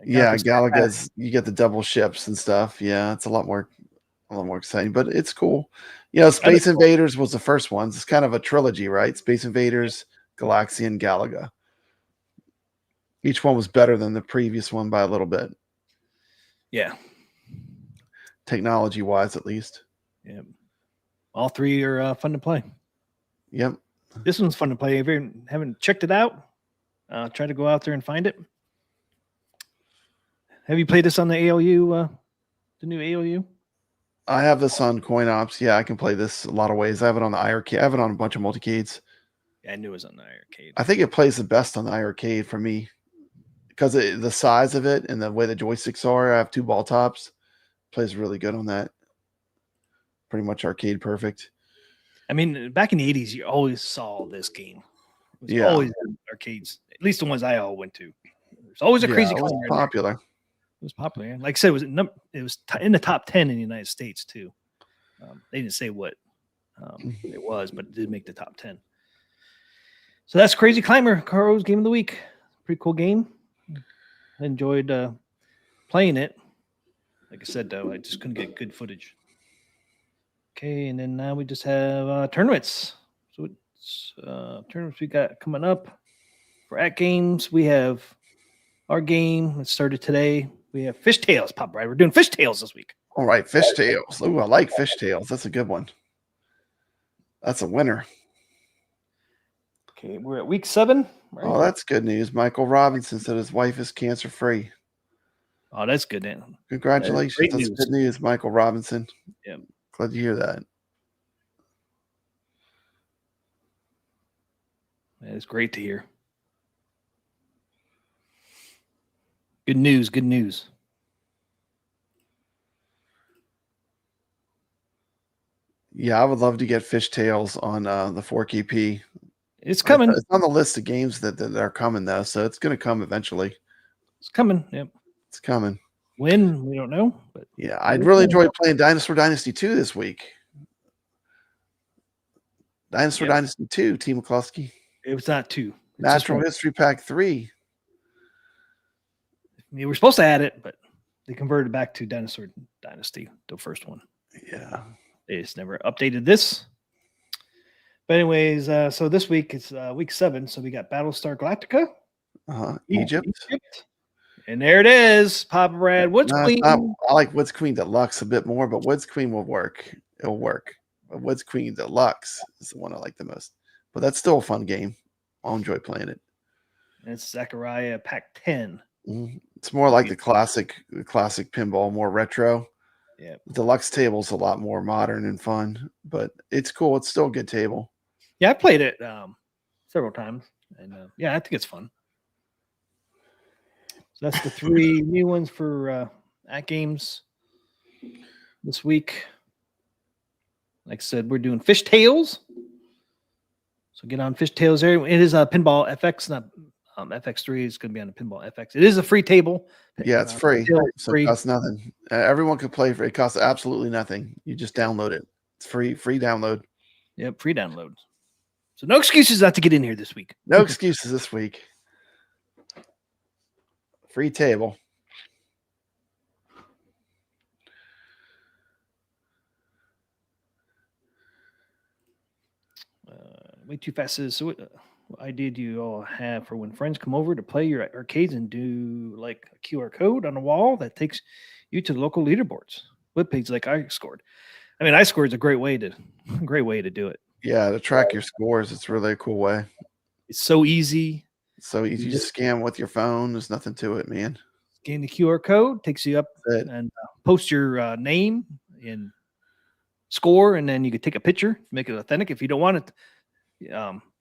Yeah, Galaga's you get the double ships and stuff. Yeah, it's a lot more exciting, but it's cool. You know, Space Invaders was the first ones. It's kind of a trilogy, right? Space Invaders, Galaxian, Galaga. Each one was better than the previous one by a little bit. Yeah. Technology-wise, at least. Yeah. All 3 are fun to play. Yep. This one's fun to play. If you haven't checked it out, try to go out there and find it. Have you played this on the ALU, the new ALU? I have this on Coin Ops. Yeah, I can play this a lot of ways. I have it on the iArcade. I have it on a bunch of multicades. Yeah, I knew it was on the iArcade. I think it plays the best on the iArcade for me because the size of it and the way the joysticks are. I have 2 ball tops. Plays really good on that. Pretty much arcade perfect. I mean, back in the 80s, you always saw this game. It was always in arcades, at least the ones I all went to. There's always a crazy. It was popular. It was popular. Like I said, it was in the top 10 in the United States too. They didn't say what it was, but it did make the top 10. So that's Crazy Climber, Caro's Game of the Week. Pretty cool game. I enjoyed playing it. Like I said, though, I just couldn't get good footage. Okay, and then now we just have tournaments. So it's tournaments we got coming up for Atgames. We have our game that started today. We have Fishtails pop right. We're doing Fishtails this week. All right, Fishtails. Ooh, I like Fishtails. That's a good one. That's a winner. Okay, we're at week 7. Right? Oh, that's good news. Michael Robinson said his wife is cancer-free. Oh, that's good. Then. Congratulations. That's good news, Michael Robinson. Yeah. Glad to hear that. It's great to hear. Good news. Good news. Yeah, I would love to get Fishtails on the 4KP. It's coming. It's on the list of games that are coming, though, so it's going to come eventually. It's coming. Yep. It's coming. When? We don't know. But yeah, I'd really enjoy playing Dinosaur Dynasty 2 this week. Dinosaur Dynasty 2, T. McCluskey. It was not 2. Natural History Pack 3. We were supposed to add it, but they converted back to Dinosaur Dynasty, the first one. Yeah. They just never updated this. But anyways, so this week it's week 7. So we got Battlestar Galactica. Egypt. And there it is, Papa Brad. Woods Queen. I like Woods Queen Deluxe a bit more, but Woods Queen will work. It'll work. But Woods Queen Deluxe is the one I like the most. But that's still a fun game. I'll enjoy playing it. And it's Zachariah Pack 10. It's more like the classic pinball, more retro. Yeah. The Deluxe table's a lot more modern and fun, but it's cool. It's still a good table. Yeah, I played it several times. And yeah, I think it's fun. So that's the 3 new ones for Atgames this week. Like I said, we're doing Fishtails. So get on Fishtails there. It is a Pinball FX, not FX3. It's going to be on the Pinball FX. It is a free table. Yeah, it's free. So free. it costs nothing. Everyone can play for it. It costs absolutely nothing. You just download it. It's free download. Yep, free download. So no excuses not to get in here this week. No excuses this week. Free table. Way too fast. So what idea do you all have for when friends come over to play your arcades and do like a QR code on the wall that takes you to the local leaderboards? Webpage like I scored. I mean, I scored is a great way to do it. Yeah, to track your scores. It's really a cool way. It's so easy. So easy. You just scan with your phone. There's nothing to it, man. Scan the QR code, takes you up and post your name and score, and then you could take a picture, make it authentic. If you don't want it,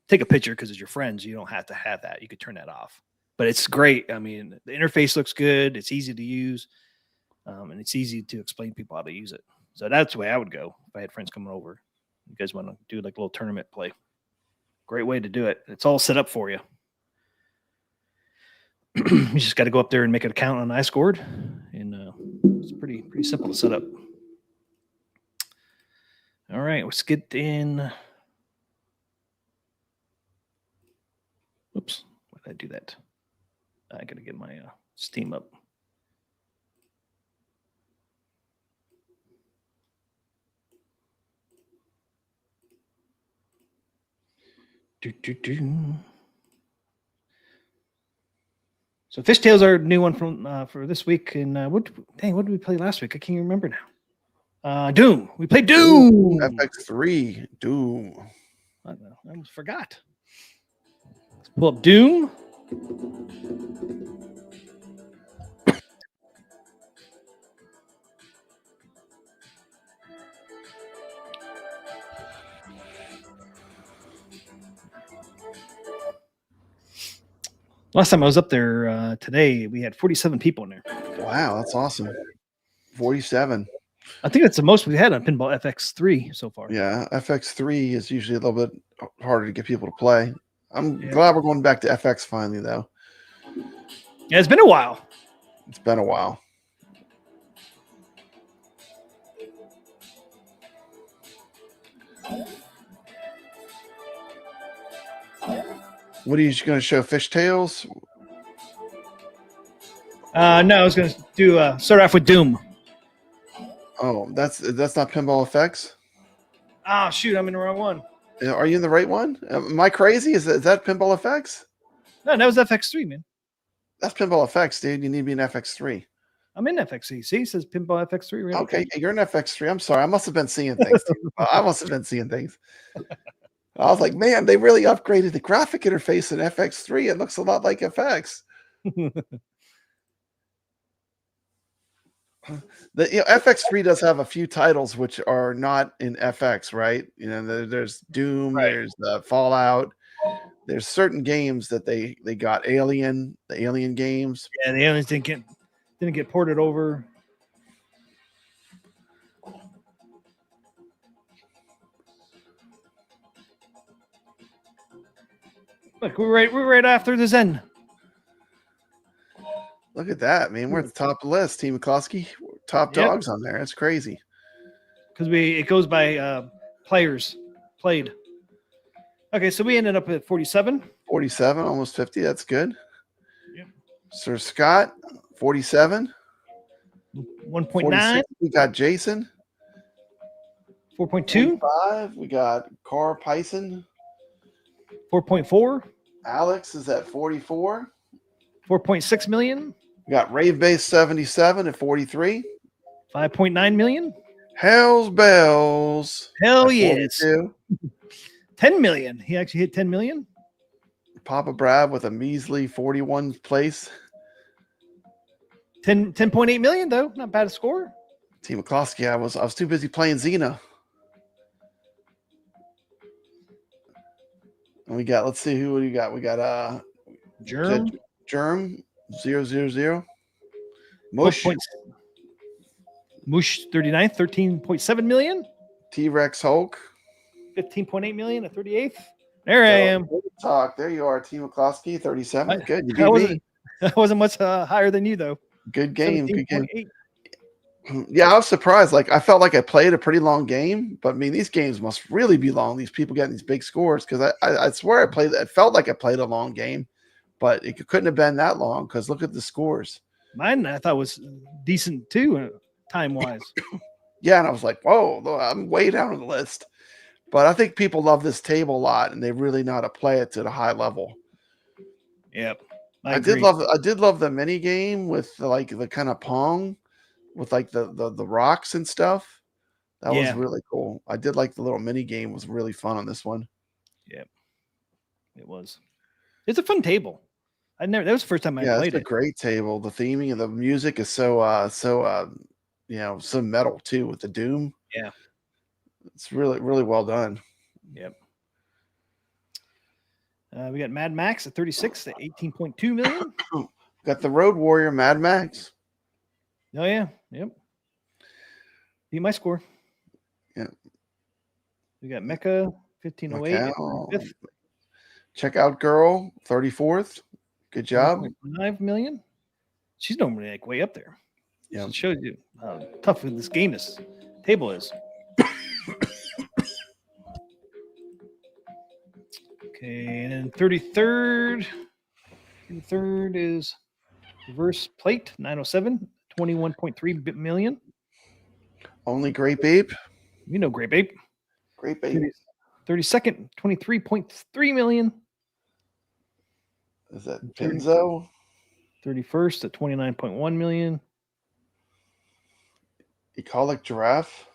take a picture because it's your friends. You don't have to have that. You could turn that off. But it's great. I mean, the interface looks good. It's easy to use, and it's easy to explain to people how to use it. So that's the way I would go if I had friends coming over. You guys want to do like a little tournament play. Great way to do it. It's all set up for you. You just got to go up there and make an account on iScored, and it's pretty simple to set up. All right, let's get in. Oops, why did I do that? I got to get my Steam up. So Fishtails are a new one from for this week. And what did we play last week? I can't remember now. Doom. We played Doom. FX3. Doom. I almost forgot. Let's pull up Doom. Last time I was up there today, we had 47 people in there. Wow, that's awesome. 47. I think that's the most we've had on Pinball FX3 so far. Yeah, FX3 is usually a little bit harder to get people to play. I'm glad we're going back to FX finally, though. Yeah, it's been a while. It's been a while. What are you going to show? Fishtails? No, I was going to do start off with Doom. Oh, that's not Pinball FX? Oh, shoot, I'm in the wrong one. Are you in the right one? Am I crazy? Is that Pinball FX? No, that was FX3, man. That's Pinball FX, dude. You need to be in FX3. I'm in FX3. See, it says Pinball FX3. Right? Okay, you're in FX3. I'm sorry. I must have been seeing things. I must have been seeing things. I was like, man, they really upgraded the graphic interface in FX3. It looks a lot like FX. FX3 does have a few titles which are not in FX, right? You know, there's Doom, right. There's Fallout. There's certain games that they got the Alien games. Yeah, the Aliens didn't get ported over. Look, we're right after the Zen. Look at that, man. We're at the top of the list. Team McCloskey, top dogs on there. That's crazy. Because it goes by players played. Okay, so we ended up at 47. 47, almost 50. That's good. Yep. Sir Scott, 47. 1.9. We got Jason. 4.2. 5. We got Carl Pyson. 4.4. Alex is at 44. 4.6 million. We got Rave Base 77 at 43. 5.9 million. Hell's Bells. Hell at yes. 42. 10 million. He actually hit 10 million. Papa Brad with a measly 41 place. 10.8 million though. Not bad a score. Team McCloskey, I was too busy playing Xena. And we got, let's see who we got. We got Germ. Germ 000. Mush. Mush 39, 13.7 million. T-Rex Hulk. 15.8 million at 38th. There I am. Talk. There you are, Team McCloskey, 37. Good. You beat me. I wasn't much higher than you though. Good game. Good game. 17.8. Yeah, I was surprised. Like, I felt like I played a pretty long game, but I mean, these games must really be long. These people getting these big scores, because I swear I played. It felt like I played a long game, but it couldn't have been that long because look at the scores. Mine I thought was decent too, time wise. Yeah, and I was like, whoa, I'm way down on the list. But I think people love this table a lot, and they really know how to play it to the high level. Yep, I did love the mini game with like the kind of Pong. With like the rocks and stuff. That was really cool. I did like the little mini game. Was really fun on this one. Yep. It was. It's a fun table. That was the first time I played it. It's a great table. The theming and the music is so so metal too with the Doom. Yeah. It's really, really well done. Yep. We got Mad Max at 36 at 18.2 million. Got the Road Warrior Mad Max. Oh yeah, yep. Beat my score. Yeah. We got Mecha 1508. Checkout Girl 34th. Good job. 5 million. She's normally like way up there. Yeah, it shows you how tough this table is. Okay, and then 33rd. 33rd is Reverse Plate 907. 21.3 million. Only Grape Ape. You know Grape Ape. Grape Ape. 32nd, 23.3 million. Is that Pinzo? 31st at 29.1 million. Ecolic Giraffe.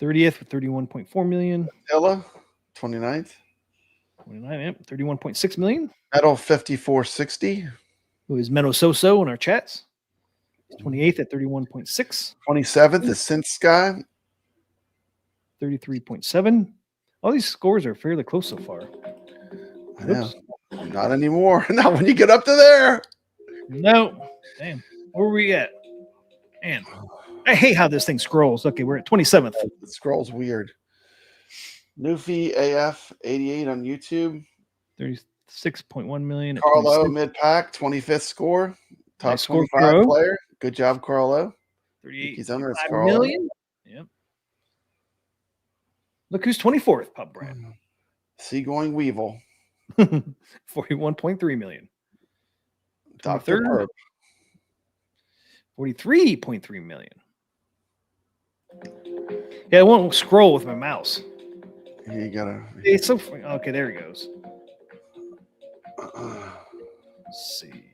30th with 31.4 million. Ella, 29th. 29, yep, 31.6 million. Metal 5460. Who is Meadow So in our chats? 28th at 31.6. 27th is Synth Sky. 33.7. All these scores are fairly close so far. Yeah. Not anymore. Not when you get up to there. No. Damn. Where are we at? Man, I hate how this thing scrolls. Okay, we're at 27th. It scrolls weird. Newfie AF 88 on YouTube. 36.1 million. Carlo mid-pack, 25th score. Top nice score, 25 Carlo. Player. Good job, Carlo. 38 He's under his million. Yep. Look who's 24th, Pub Brad. Seagoing Weevil. 41.3 million. Dr. Herb. 43.3 million. Yeah, I won't scroll with my mouse. You gotta. It's so okay. There he goes. Let's see.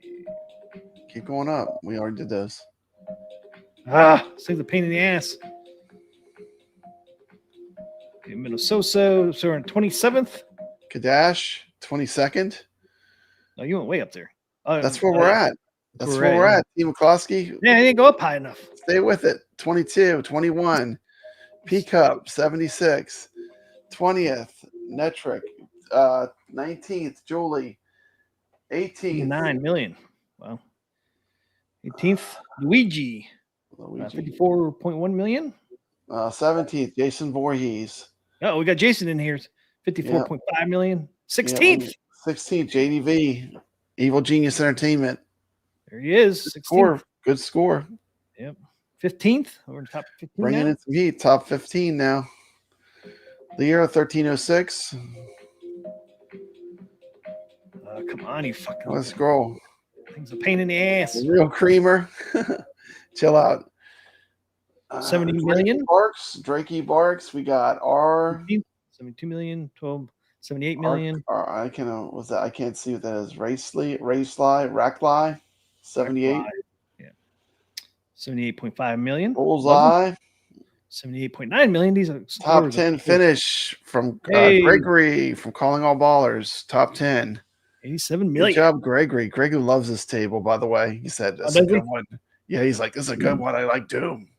Keep going up. We already did this. Save the pain in the ass. Okay, Minnesota. So we're on 27th. Kadash, 22nd. No, you went way up there. That's where we're at. That's where we're at. Team McCloskey. Yeah, I didn't go up high enough. Stay with it. 22, 21. P-Cup, 76. 20th, Netric. 19th, Julie. 18th. 9 million. Wow. 18th, Luigi. 54.1 million. 17th, Jason Voorhees. Oh, we got Jason in here. 54.5 million. 16th. 16th, JDV. Evil Genius Entertainment. There he is. 16th. Good score. Yep. 15th. We're in top 15. Bringing in some heat. Top 15 now. Lear 1306. Come on, you fucking. Let's scroll. Thing's a pain in the ass. The real creamer. Chill out. 70 million. Drakey Barks. We got R. 72 million. 78 million. I can't see what that is. Racely, Rackly. 78. Yeah. 78.5 million. Bullseye. 78.9 million. These are Top 10 finish from Gregory from Calling All Ballers. Top 10. 87 million. Good job, Gregory. Gregory loves this table, by the way. He said, "That's a good one." Yeah, he's like, "This is a good one. I like Doom."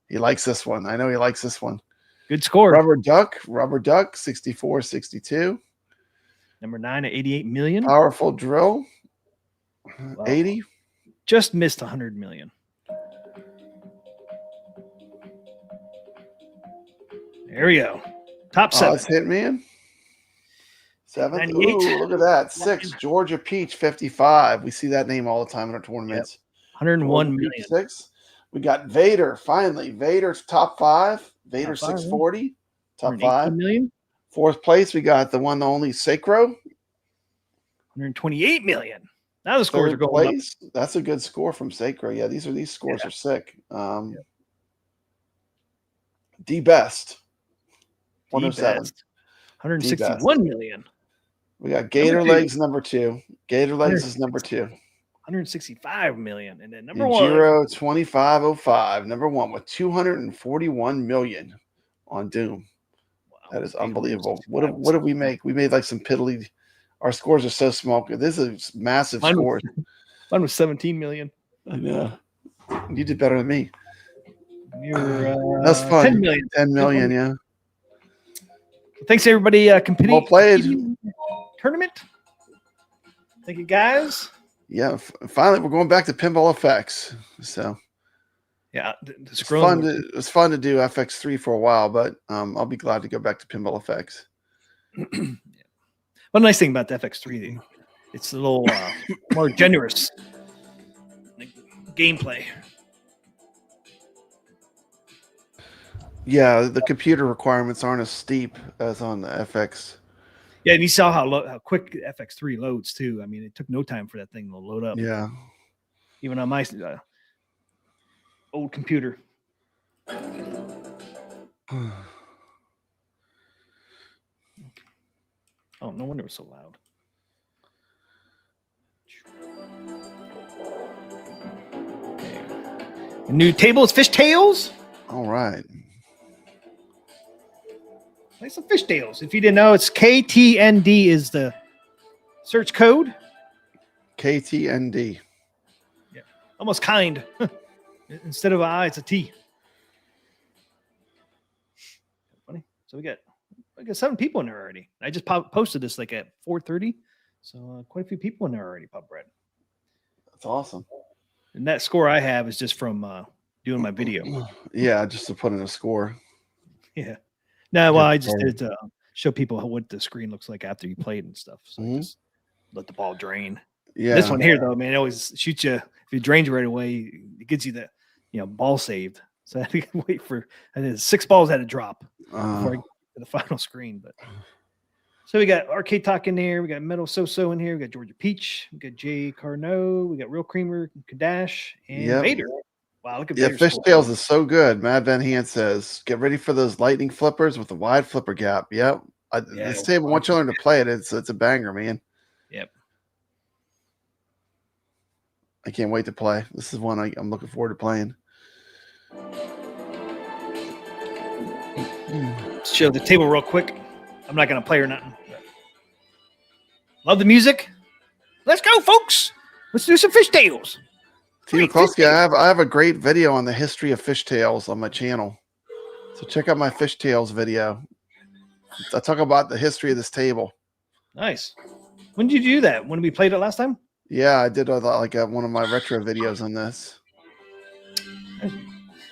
He likes this one. I know he likes this one. Good score. Rubber Duck, 64-62. Number 9 at 88 million. Powerful Drill, Wow. 80. Just missed 100 million. There we go. Top 7. It's Hitman. 7. 98. Ooh, look at that. 6. Georgia Peach, 55. We see that name all the time in our tournaments. 101 Georgia million. Peach, 6. We got Vader, finally. Vader's top 5. Vader, Top 5, 640. Top 5. Million. 4th place, we got the one, the only Sacro. 128 million. Now the scores are going up. That's a good score from Sacro. Yeah, these scores are sick. D Best. 107. 161 million. We got Gator Legs number 2. Gator Legs is number 2. 165 million. And then number 1. Giro 2505, number 1 with 241 million on Doom. Wow, that is unbelievable. What did we make? We made like some piddly. Our scores are so small. This is massive scores. Mine was 17 million. I know. You did better than me. You're that's fun. 10 million. 10 million, yeah. Thanks everybody competing. Well played. Tournament. Thank you guys. Yeah, finally we're going back to Pinball FX. So yeah, it's fun to do FX3 for a while, but I'll be glad to go back to Pinball FX. One nice thing about the FX3, it's a little more generous gameplay. Yeah, the computer requirements aren't as steep as on the FX. Yeah, and you saw how quick FX3 loads too. I mean, it took no time for that thing to load up. Yeah. Even on my old computer. Oh, no wonder it was so loud. Okay. The new table is fishtails. All right. Play some fishtails. If you didn't know, it's KTND is the search code. KTND. Yeah. Almost kind. Instead of an I, it's a T. Funny. So we got 7 people in there already. I just posted this like at 4:30. So quite a few people in there already, Pub Bread. That's awesome. And that score I have is just from doing my video. Yeah, just to put in a score. Yeah. No, well, I just did show people what the screen looks like after you played and stuff. So just let the ball drain. Yeah. This one here, though, man, it always shoots you. If it drains right away, it gets you the ball saved. So I had to wait for 6 balls had to drop before I get to the final screen. But so we got Arcade Talk in there. We got Metal So in here. We got Georgia Peach. We got Jay Carnot. We got Real Creamer, Kadash, and Vader. Wow, look at Fishtails is so good. Mad Van Hand says, get ready for those lightning flippers with a wide flipper gap. Yep. This table, once you learn to play it, it's a banger, man. Yep. I can't wait to play. This is one I'm looking forward to playing. Let's show the table real quick. I'm not going to play or nothing. Love the music. Let's go, folks. Let's do some fishtails. T. Klosky, I have a great video on the history of fishtails on my channel. So check out my fishtails video. I talk about the history of this table. Nice. When did you do that? When we played it last time? Yeah, I did one of my retro videos on this.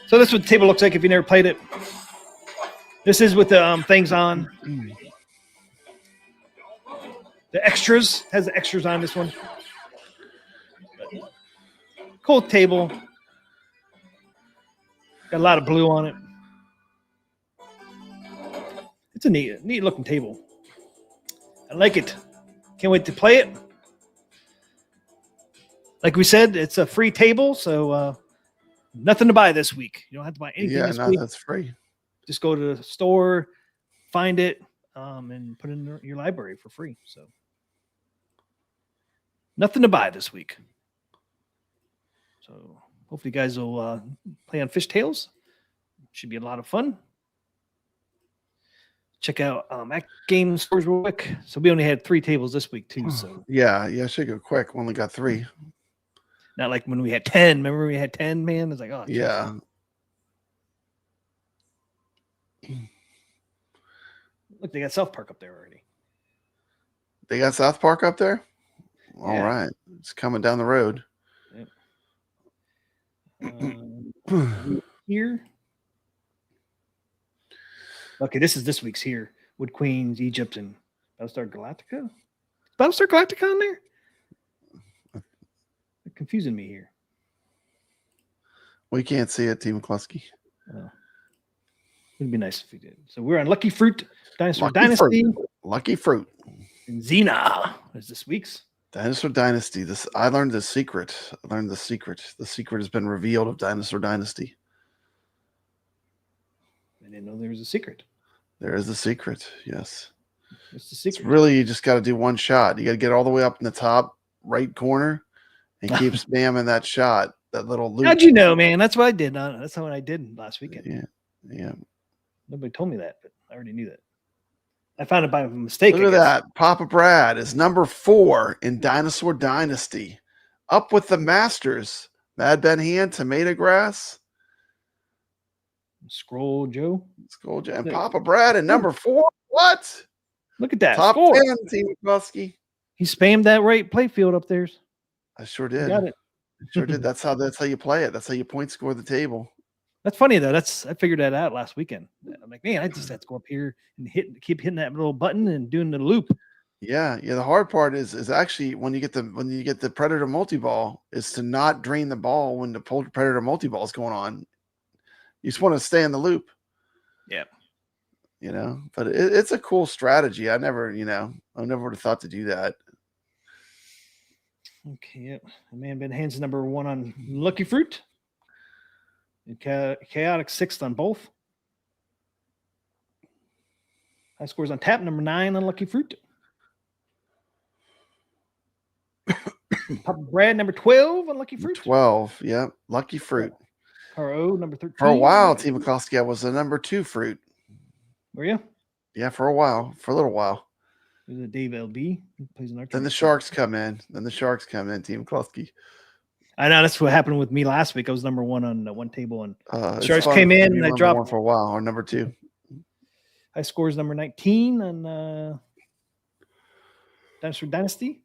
So this is what the table looks like if you never played it. This is with the things on. The extras has the extras on this one. Cool table. Got a lot of blue on it. It's a neat looking table. I like it. Can't wait to play it. Like we said, it's a free table, so nothing to buy this week. You don't have to buy anything this week. That's free. Just go to the store, find it, and put it in your library for free. So nothing to buy this week. So hopefully you guys will play on Fishtails. Should be a lot of fun. Check out Atgames stores real quick. So we only had 3 tables this week too. So yeah, should go quick. We only got 3. Not like when we had 10. Remember we had 10, man? It's like, oh, yeah. Look, they got South Park up there already. They got South Park up there? All Yeah. right. It's coming down the road. Yep. Here. Okay, this is this week's here. Wood Queens, Egypt, and Battlestar Galactica. Is Battlestar Galactica on there? They're confusing me here. We can't see it, Team McCluskey. Oh. It'd be nice if we did. So we're on Lucky Fruit, Dinosaur Lucky Dynasty, Fruit. Lucky Fruit. and Xena is this week's. Dinosaur Dynasty. I learned the secret. The secret has been revealed of Dinosaur Dynasty. I didn't know there was a secret. There is a secret. Yes. What's the secret? It's really, you just got to do one shot. You got to get all the way up in the top right corner and keep spamming that shot. That little loop. How'd you know, man? That's what I did. That's what I did last weekend. Yeah. Nobody told me that, but I already knew that. I found it by mistake. Look at that. Papa Brad is number 4 in Dinosaur Dynasty. Up with the Masters. Mad Ben Hand, Tomato Grass. Scroll Joe. And Papa Brad in number 4. What? Look at that. Top score. 10, Team Muskie. He spammed that right play field up there. I sure did. Got it. Sure did. That's how you play it. That's how you point score the table. That's funny though. I figured that out last weekend. I'm like, man, I just have to go up here and keep hitting that little button and doing the loop. Yeah. The hard part is actually when you get the Predator multi-ball is to not drain the ball when the Predator multi-ball is going on. You just want to stay in the loop. Yeah. But it's a cool strategy. I never would have thought to do that. Okay. Yep. The man Ben Hands number 1 on Lucky Fruit. And Chaotic 6th on both. High scores on tap, number 9 on Lucky Fruit. Papa Brad, number 12 on Lucky Fruit. 12, yeah. Lucky Fruit. Caro, number 13. For a while, Team McCluskey, I was the number 2 fruit. Were you? Yeah, for a little while. There's a Dave LB. He plays an Then the Sharks come in. Team McCluskey. I know that's what happened with me last week. I was number 1 on one table, and Sharks came in and I dropped 1 for a while, or number 2. High scores number 19 on Dinosaur Dynasty.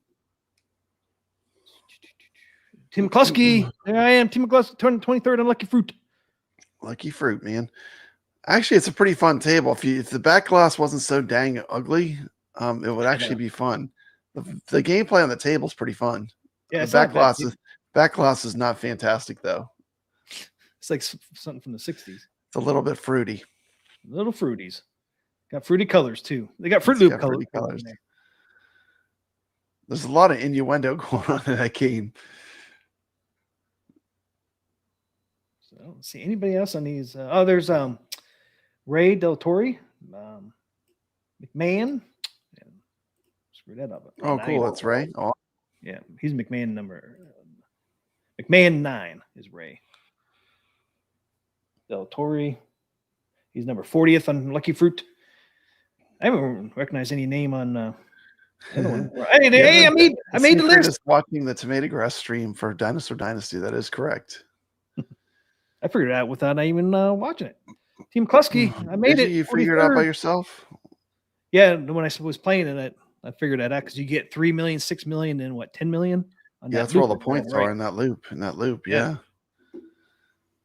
Team McCluskey. There I am. Team McCluskey turned 23rd on Lucky Fruit. Lucky Fruit, man. Actually, it's a pretty fun table. If the back glass wasn't so dang ugly, it would actually be fun. The gameplay on the table is pretty fun. Yeah, the back glass is not fantastic though. It's like something from the 60s. It's a little bit fruity. Little fruities. Got fruity colors too. They got Fruit Loop colors. There's a lot of innuendo going on in that game. So I don't see anybody else on these. There's Ray Del Torre, McMahon. Yeah, screw that up. Oh, cool. That's Ray. Oh. Yeah, he's McMahon number. McMahon 9 is Ray. Del Torre. He's number 40th on Lucky Fruit. I haven't recognized any name on. Hey, I made the list. Just watching the Tomato Grass stream for Dinosaur Dynasty. That is correct. I figured it out without even watching it. Team McCluskey, I made it. You figured it out by yourself? Yeah, when I was playing it, I figured that out because you get 3 million, 6 million, and 10 million. Yeah, that's where all the points are in that loop. Yeah.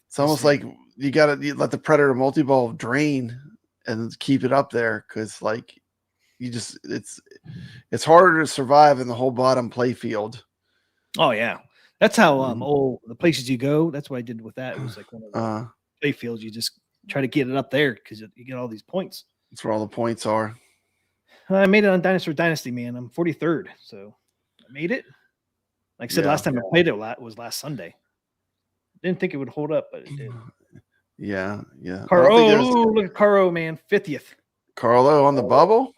It's almost like you let the Predator multi-ball drain and keep it up there because it's harder to survive in the whole bottom play field. Oh yeah, that's how the places you go. That's what I did with that. It was like one of the play fields. You just try to get it up there because you get all these points. That's where all the points are. I made it on Dinosaur Dynasty, man. I'm 43rd, so I made it. Like I said, last time I played it was last Sunday. Didn't think it would hold up, but it did. Yeah. Look at Caro, man, 50th. Carlo on the bubble.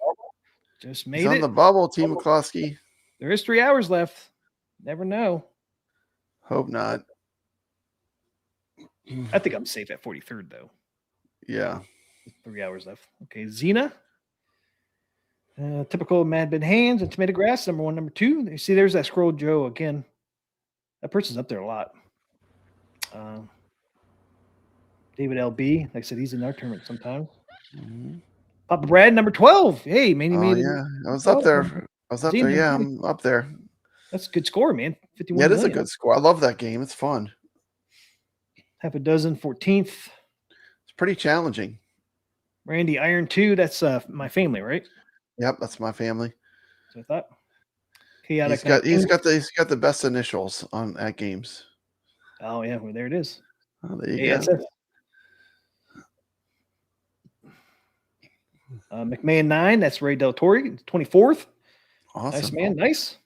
Just made He's on the bubble, Team McCluskey. There is 3 hours left. Never know. Hope not. I think I'm safe at 43rd though. Yeah. 3 hours left. Okay, Xena. Typical Mad Ben Hands and Tomato Grass, number 1, number 2. You see, there's that Scroll Joe again. That person's up there a lot. David LB, like I said, he's in our tournament sometimes. Papa Brad, number 12. Hey, man, he made it. Yeah, I was up there. Yeah, I'm up there. That's a good score, man. 51 Yeah, it is million. a good score. I love that game. It's fun. Half a dozen, 14th. It's pretty challenging. Randy Iron 2, that's my family, right? Yep, that's my family. So I thought. Chaotic. He's got the best initials on Atgames. Oh yeah, well there it is. Oh, there you go. McMahon 9, that's Ray Del Torre, 24th. Awesome. Nice, man. Nice.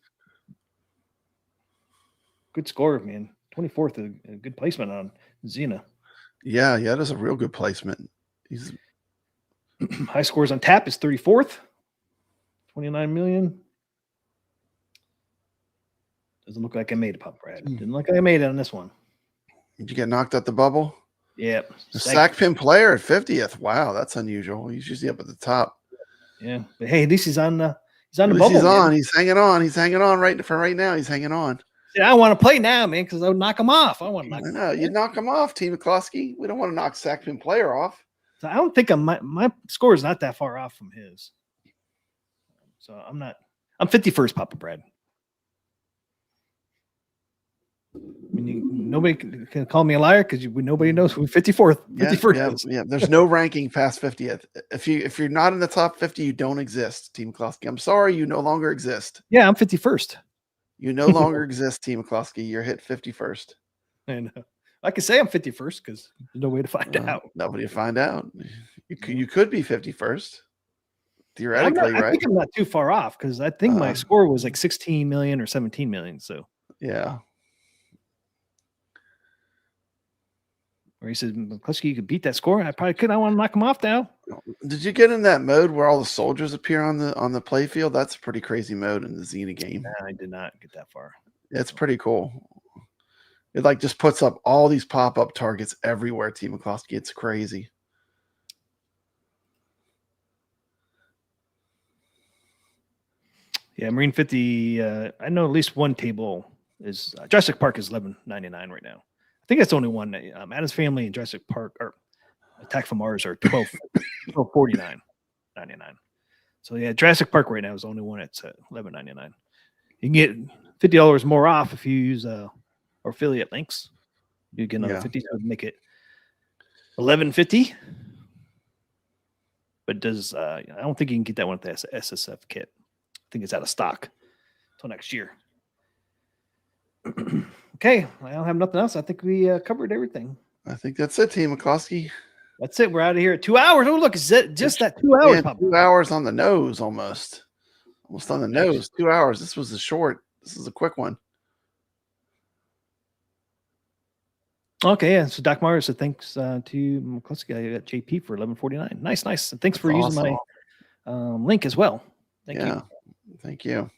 Good score, man. 24th, a good placement on Xena. Yeah, that is a real good placement. He's high scores on tap is 34th. 29 million. Doesn't look like I made it, Pop Brad. Didn't look like I made it on this one. Did you get knocked out the bubble? Yep. The sack pin player at 50th. Wow, that's unusual. He's usually up at the top. Yeah, but hey, at least he's on the bubble. He's on. Man. He's hanging on. He's hanging on right now. He's hanging on. Yeah, I want to play now, man, because I would knock him off. I want to knock him off. You'd knock him off, Team McCluskey. We don't want to knock sack pin player off. So I don't think my score is not that far off from his. So I'm 51st, Papa Brad. I mean, nobody can call me a liar because nobody knows who 54th. 51st. Yeah. There's no ranking past 50th. If you're not in the top 50, you don't exist, Team McCluskey. I'm sorry, you no longer exist. Yeah, I'm 51st. You no longer exist, Team McCluskey. You're hit 51st. I know. I can say I'm 51st because there's no way to find out. Nobody to find out. You could be 51st. Theoretically, right? I think I'm not too far off because I think my score was like 16 million or 17 million. So yeah. Or he said, McCluskey, you could beat that score. I probably could. I want to knock him off now. Did you get in that mode where all the soldiers appear on the play field? That's a pretty crazy mode in the Xena game. Nah, I did not get that far. It's pretty cool. It like just puts up all these pop-up targets everywhere, Team McCluskey. It's crazy. Yeah, Marine 50. I know at least one table is Jurassic Park is $11.99 right now. I think that's the only one. Adam's Family and Jurassic Park or Attack from Mars are $12.49.99. So yeah, Jurassic Park right now is the only one that's at $11.99. You can get $50 more off if you use our affiliate links. You get another 50, so make it $11.50. But does I don't think you can get that one with the SSF kit. I think it's out of stock until next year. Okay, I don't have nothing else. I think we covered everything. I think that's it, Team McCluskey. That's it. We're out of here at 2 hours. Oh, look, is it just that 2 hours? Man, 2 hours on the nose, almost on the nose. 2 hours. This was a short. This is a quick one. Okay, yeah. So Doc Myers said thanks to McCluskey. I got JP for $11.49. Nice. And thanks for using my link as well. Thank you. Thank you.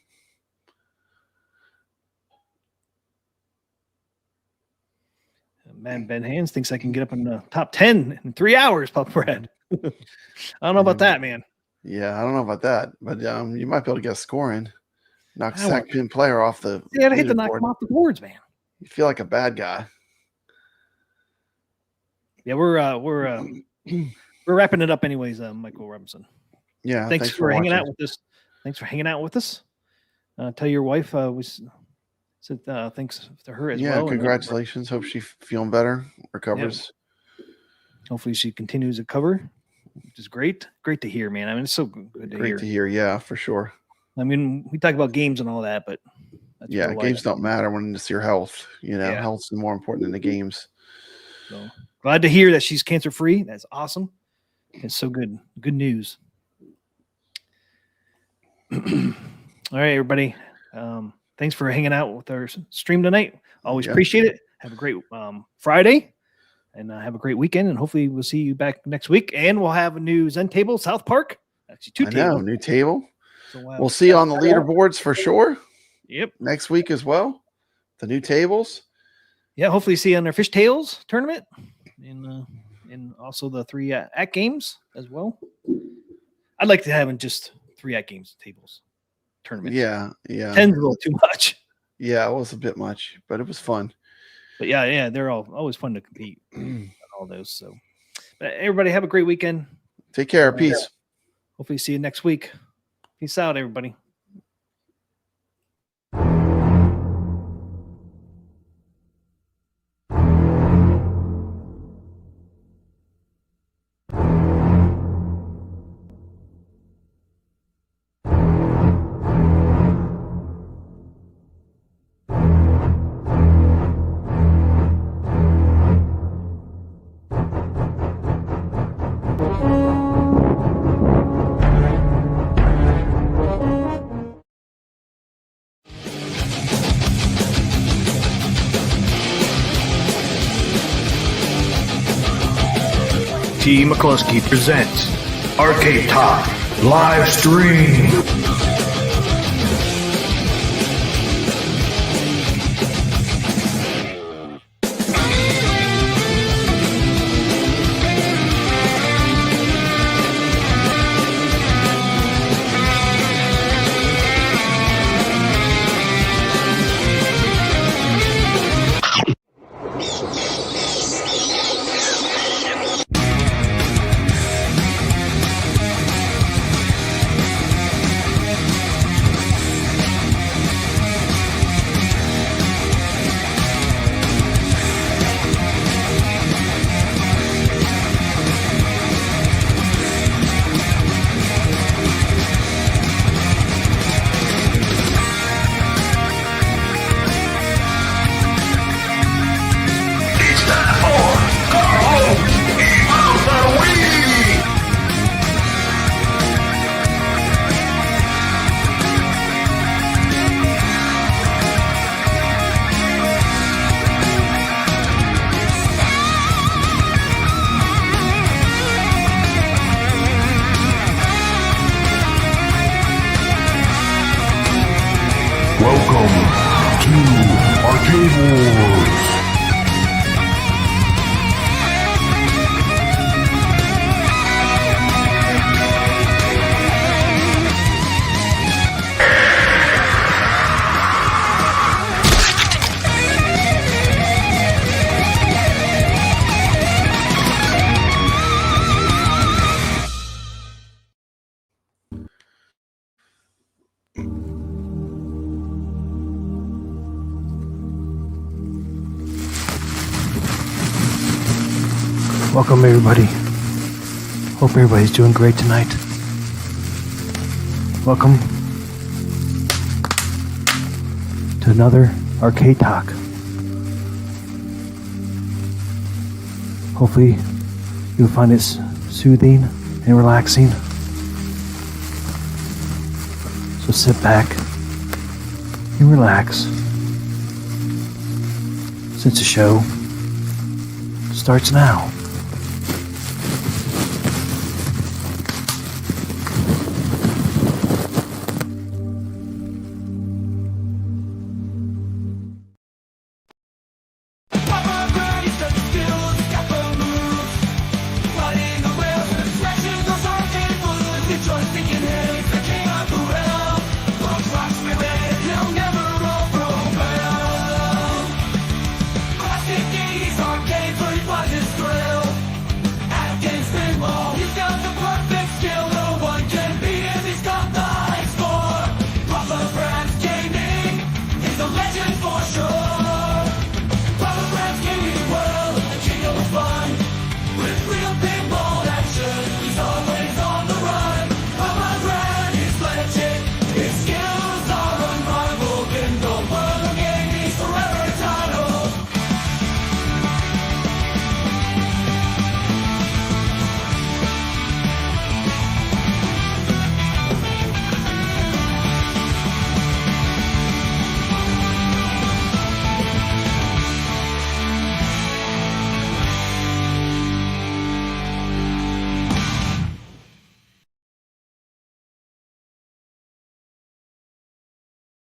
Man, Ben Hands thinks I can get up in the top 10 in 3 hours, Papa Brad. I don't know about that, man. Yeah, I don't know about that, but you might be able to get a score in. Knock sack pin player off the. Yeah, I hate to knock him off the boards, man. You feel like a bad guy. Yeah, we're wrapping it up anyways, Michael Robinson. Yeah, thanks for hanging out with us. Thanks for hanging out with us. Tell your wife said thanks to her as well. Yeah, congratulations. Hope she's feeling better, recovers. Yeah. Hopefully she continues to cover, which is great. Great to hear, man. I mean, it's so good to hear. Great to hear, yeah, for sure. I mean, we talk about games and all that, but games don't matter when it's your health. Health's more important than the games. So glad to hear that she's cancer free. That's awesome. It's so good. Good news. All right, everybody. Thanks for hanging out with our stream tonight. Always appreciate it. Have a great Friday, and have a great weekend. And hopefully we'll see you back next week. And we'll have a new Zen table, South Park. Actually, 2 tables. New table. So we'll see you on the leaderboards for sure. Yep. Next week as well. The new tables. Yeah, hopefully see you on our Fish Tales tournament. and also the 3 Atgames as well. I'd like to have just 3 Atgames tables tournament. Yeah. 10's a little too much. Yeah, it was a bit much, but it was fun. But yeah, they're always fun to compete on all those. So, but everybody have a great weekend. Take care. Peace. Hopefully see you next week. Peace out, everybody. T. McCluskey presents Arcade Talk live stream. Welcome to Arcade Wars. Welcome everybody. Hope everybody's doing great tonight. Welcome to another Arcade Talk. Hopefully you'll find it soothing and relaxing. So sit back and relax since the show starts now.